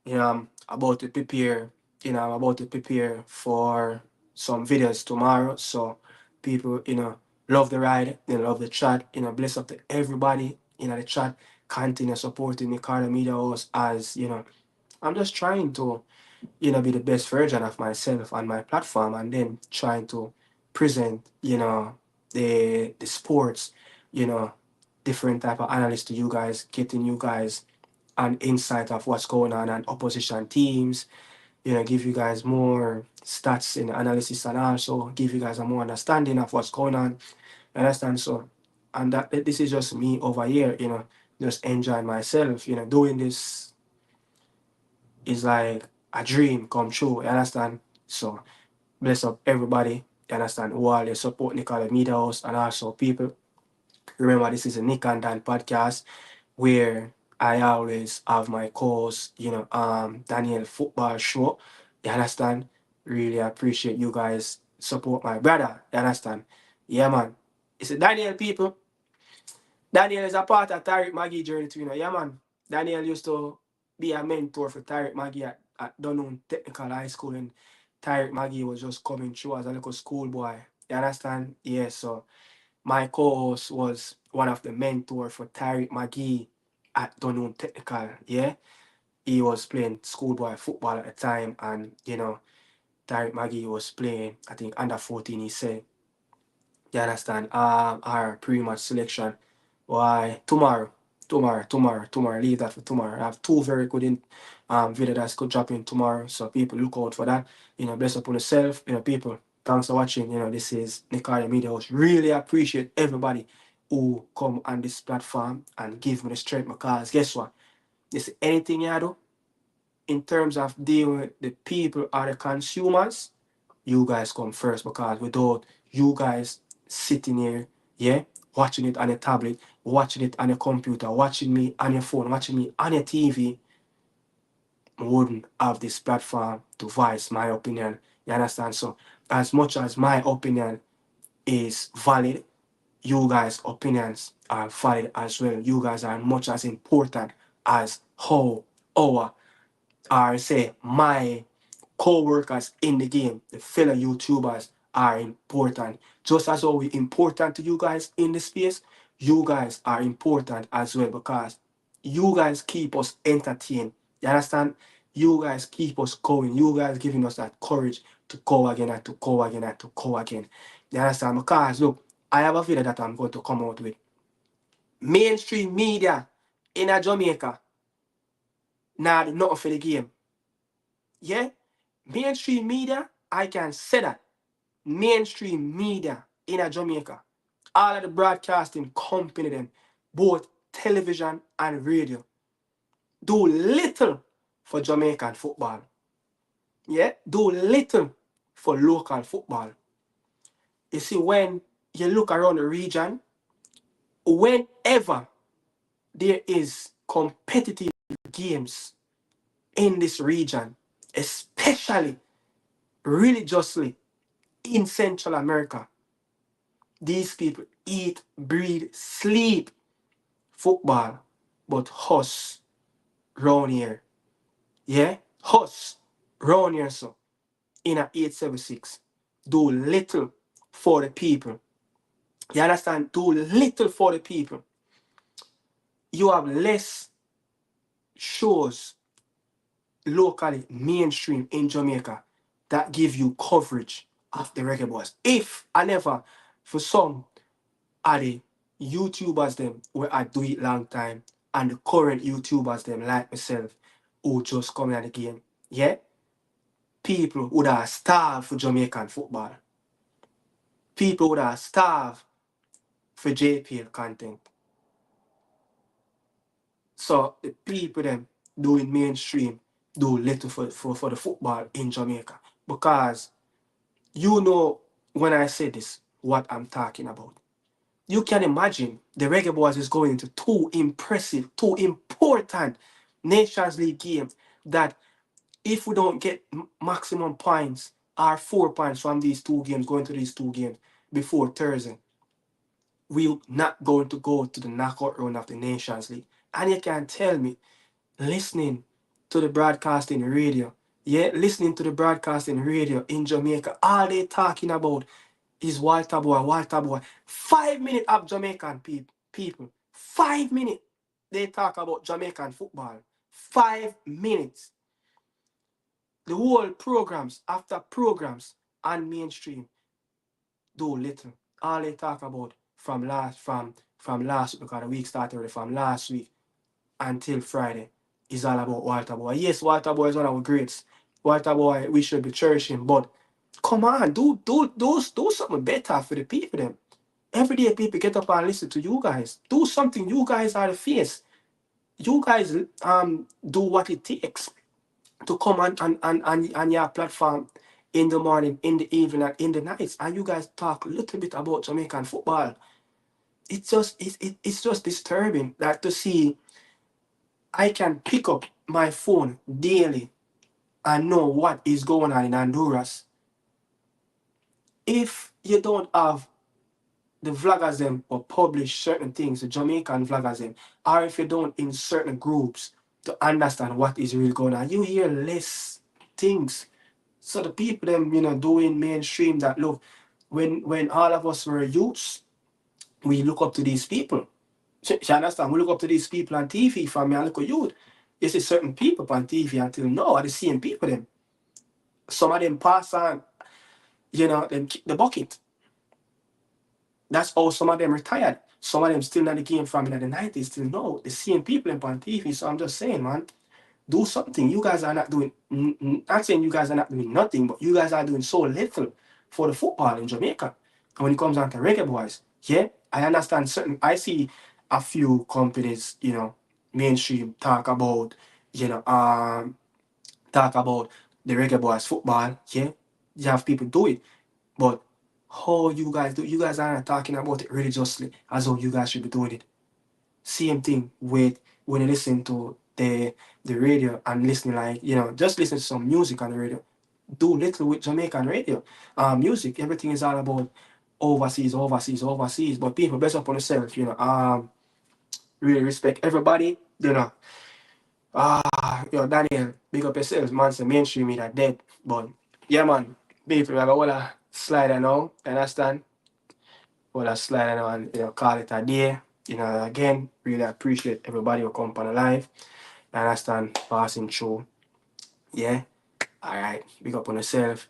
I'm about to prepare, I'm about to prepare for some videos tomorrow. So people, love the ride, love the chat, bless up to everybody in the chat. Continue supporting the Carter Media House as, I'm just trying to, be the best version of myself on my platform and then trying to present, the sports, different type of analysts to you guys, getting you guys an insight of what's going on opposition teams, give you guys more stats in the analysis and also give you guys a more understanding of what's going on. You understand? So, and that this is just me over here, just enjoying myself, doing this is like a dream come true, you understand? So, bless up everybody, you understand, who all they support Nicola Media House and also people. Remember, this is a Nick and Dan podcast where I always have my co-host, Daniel Football Show. You understand? Really appreciate you guys support my brother. You understand? Yeah, man. It's a Daniel people. Daniel is a part of Tariq Maggie journey too, Yeah, man. Daniel used to be a mentor for Tariq Maggie at Dunoon Technical High School, and Tariq Maggie was just coming through as a little schoolboy. You understand? Yeah, so my co-host was one of the mentors for Tariq McGee at Dunoon Technical. Yeah, he was playing schoolboy football at the time, and Tariq McGee was playing, I think, under 14. He said, "You understand? Our pre-match selection. Why tomorrow? Leave that for tomorrow. I have two very good video that's could drop in tomorrow, so people look out for that. Bless up on yourself. People. Thanks for watching. This is Nicaragua Media House. Really appreciate everybody who come on this platform and give me the strength because guess what? This anything you do in terms of dealing with the people or the consumers, you guys come first because without you guys sitting here, yeah, watching it on your tablet, watching it on your computer, watching me on your phone, watching me on your TV, I wouldn't have this platform to voice my opinion. You understand? So as much as my opinion is valid, you guys' opinions are valid as well. You guys are much as important as how our or say my co-workers in the game, the fellow YouTubers are important. Just as how we important to you guys in the space, you guys are important as well because you guys keep us entertained. You understand? You guys keep us going. You guys giving us that courage to go again and to go again and to go again. You understand? Because look, I have a video that I'm going to come out with. Mainstream media in a Jamaica, nah, nothing for the game. Yeah? Mainstream media, I can say that. Mainstream media in a Jamaica, all of the broadcasting company them, both television and radio, do little for Jamaican football. Yeah? Do little for local football. You see, when you look around the region, whenever there is competitive games in this region, especially especially religiously in Central America. These people eat, breathe, sleep football, but us round here, yeah, us round here, so in a 876, do little for the people. You understand? Do little for the people. You have less shows locally, mainstream in Jamaica that give you coverage of the Reggae Boyz. If I never, for some, are the YouTubers them where I do it long time and the current YouTubers them like myself who just come in the game, yeah, people would have starved for Jamaican football. People would have starved for JPL content. So the people them doing mainstream do little for the football in Jamaica. Because you know when I say this, what I'm talking about. You can imagine the Reggae Boyz is going into two impressive, two important Nations League games that if we don't get maximum points or 4 points from these two games, going to these two games before Thursday, we're not going to go to the knockout round of the Nations League. And you can tell me, listening to the broadcasting radio, yeah, listening to the broadcasting radio in Jamaica, all they talking about is Walter Boy, Walter Boy. 5 minutes of Jamaican people. 5 minutes. They talk about Jamaican football. 5 minutes. The whole programs after programs and mainstream do little. All they talk about from last week, because the week started already from last week until Friday is all about Walter Boy. Yes, Walter Boy is one of our greats. Walter Boy, we should be cherishing, but come on, do something better for the people then. Every day people get up and listen to you guys. Do something. You guys are the face. You guys do what it takes to come on your platform in the morning, in the evening, and in the nights, and you guys talk a little bit about Jamaican football. It's just disturbing that to see I can pick up my phone daily and know what is going on in Honduras. If you don't have the vloggers them or publish certain things, the Jamaican vloggers them, or if you don't in certain groups to understand what is really going on, you hear less things. So the people them, doing mainstream that look, when all of us were youths, we look up to these people. You understand? We look up to these people on TV from me and look at youth. You see certain people on TV until now are the same people them. Some of them pass on, them kick the bucket. That's how some of them retired. Some of them still not the game from in the 90s, still know the same people on TV. So I'm just saying, man, do something. You guys are not doing, not saying you guys are not doing nothing, but you guys are doing so little for the football in Jamaica. And when it comes down to Reggae Boyz, yeah, I understand I see a few companies, mainstream talk about, talk about the Reggae Boyz football, yeah. You have people do it. But how you guys do, you guys aren't talking about it religiously as though you guys should be doing it. Same thing with when you listen to the radio and listening just listen to some music on the radio. Do little with Jamaican radio. Music, everything is all about overseas, overseas, overseas. But people best up on themselves, really respect everybody, Daniel, big up yourselves, man. Say mainstream me that dead. But yeah, man, people, I got a slider now, understand? Well, a slider now and call it a day. Again, really appreciate everybody who come on the live. Understand, passing through. Yeah. Alright, big up on yourself.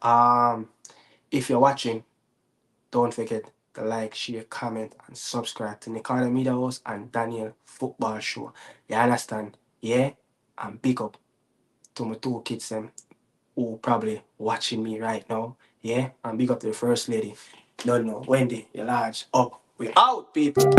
If you're watching, don't forget to like, share, comment, and subscribe to Nicaragua Media House and Daniel Football Show. You understand? Yeah? And big up to my two kids them who probably watching me right now. Yeah? And big up to the first lady. Don't know. Wendy, you're large. Up. We out, people.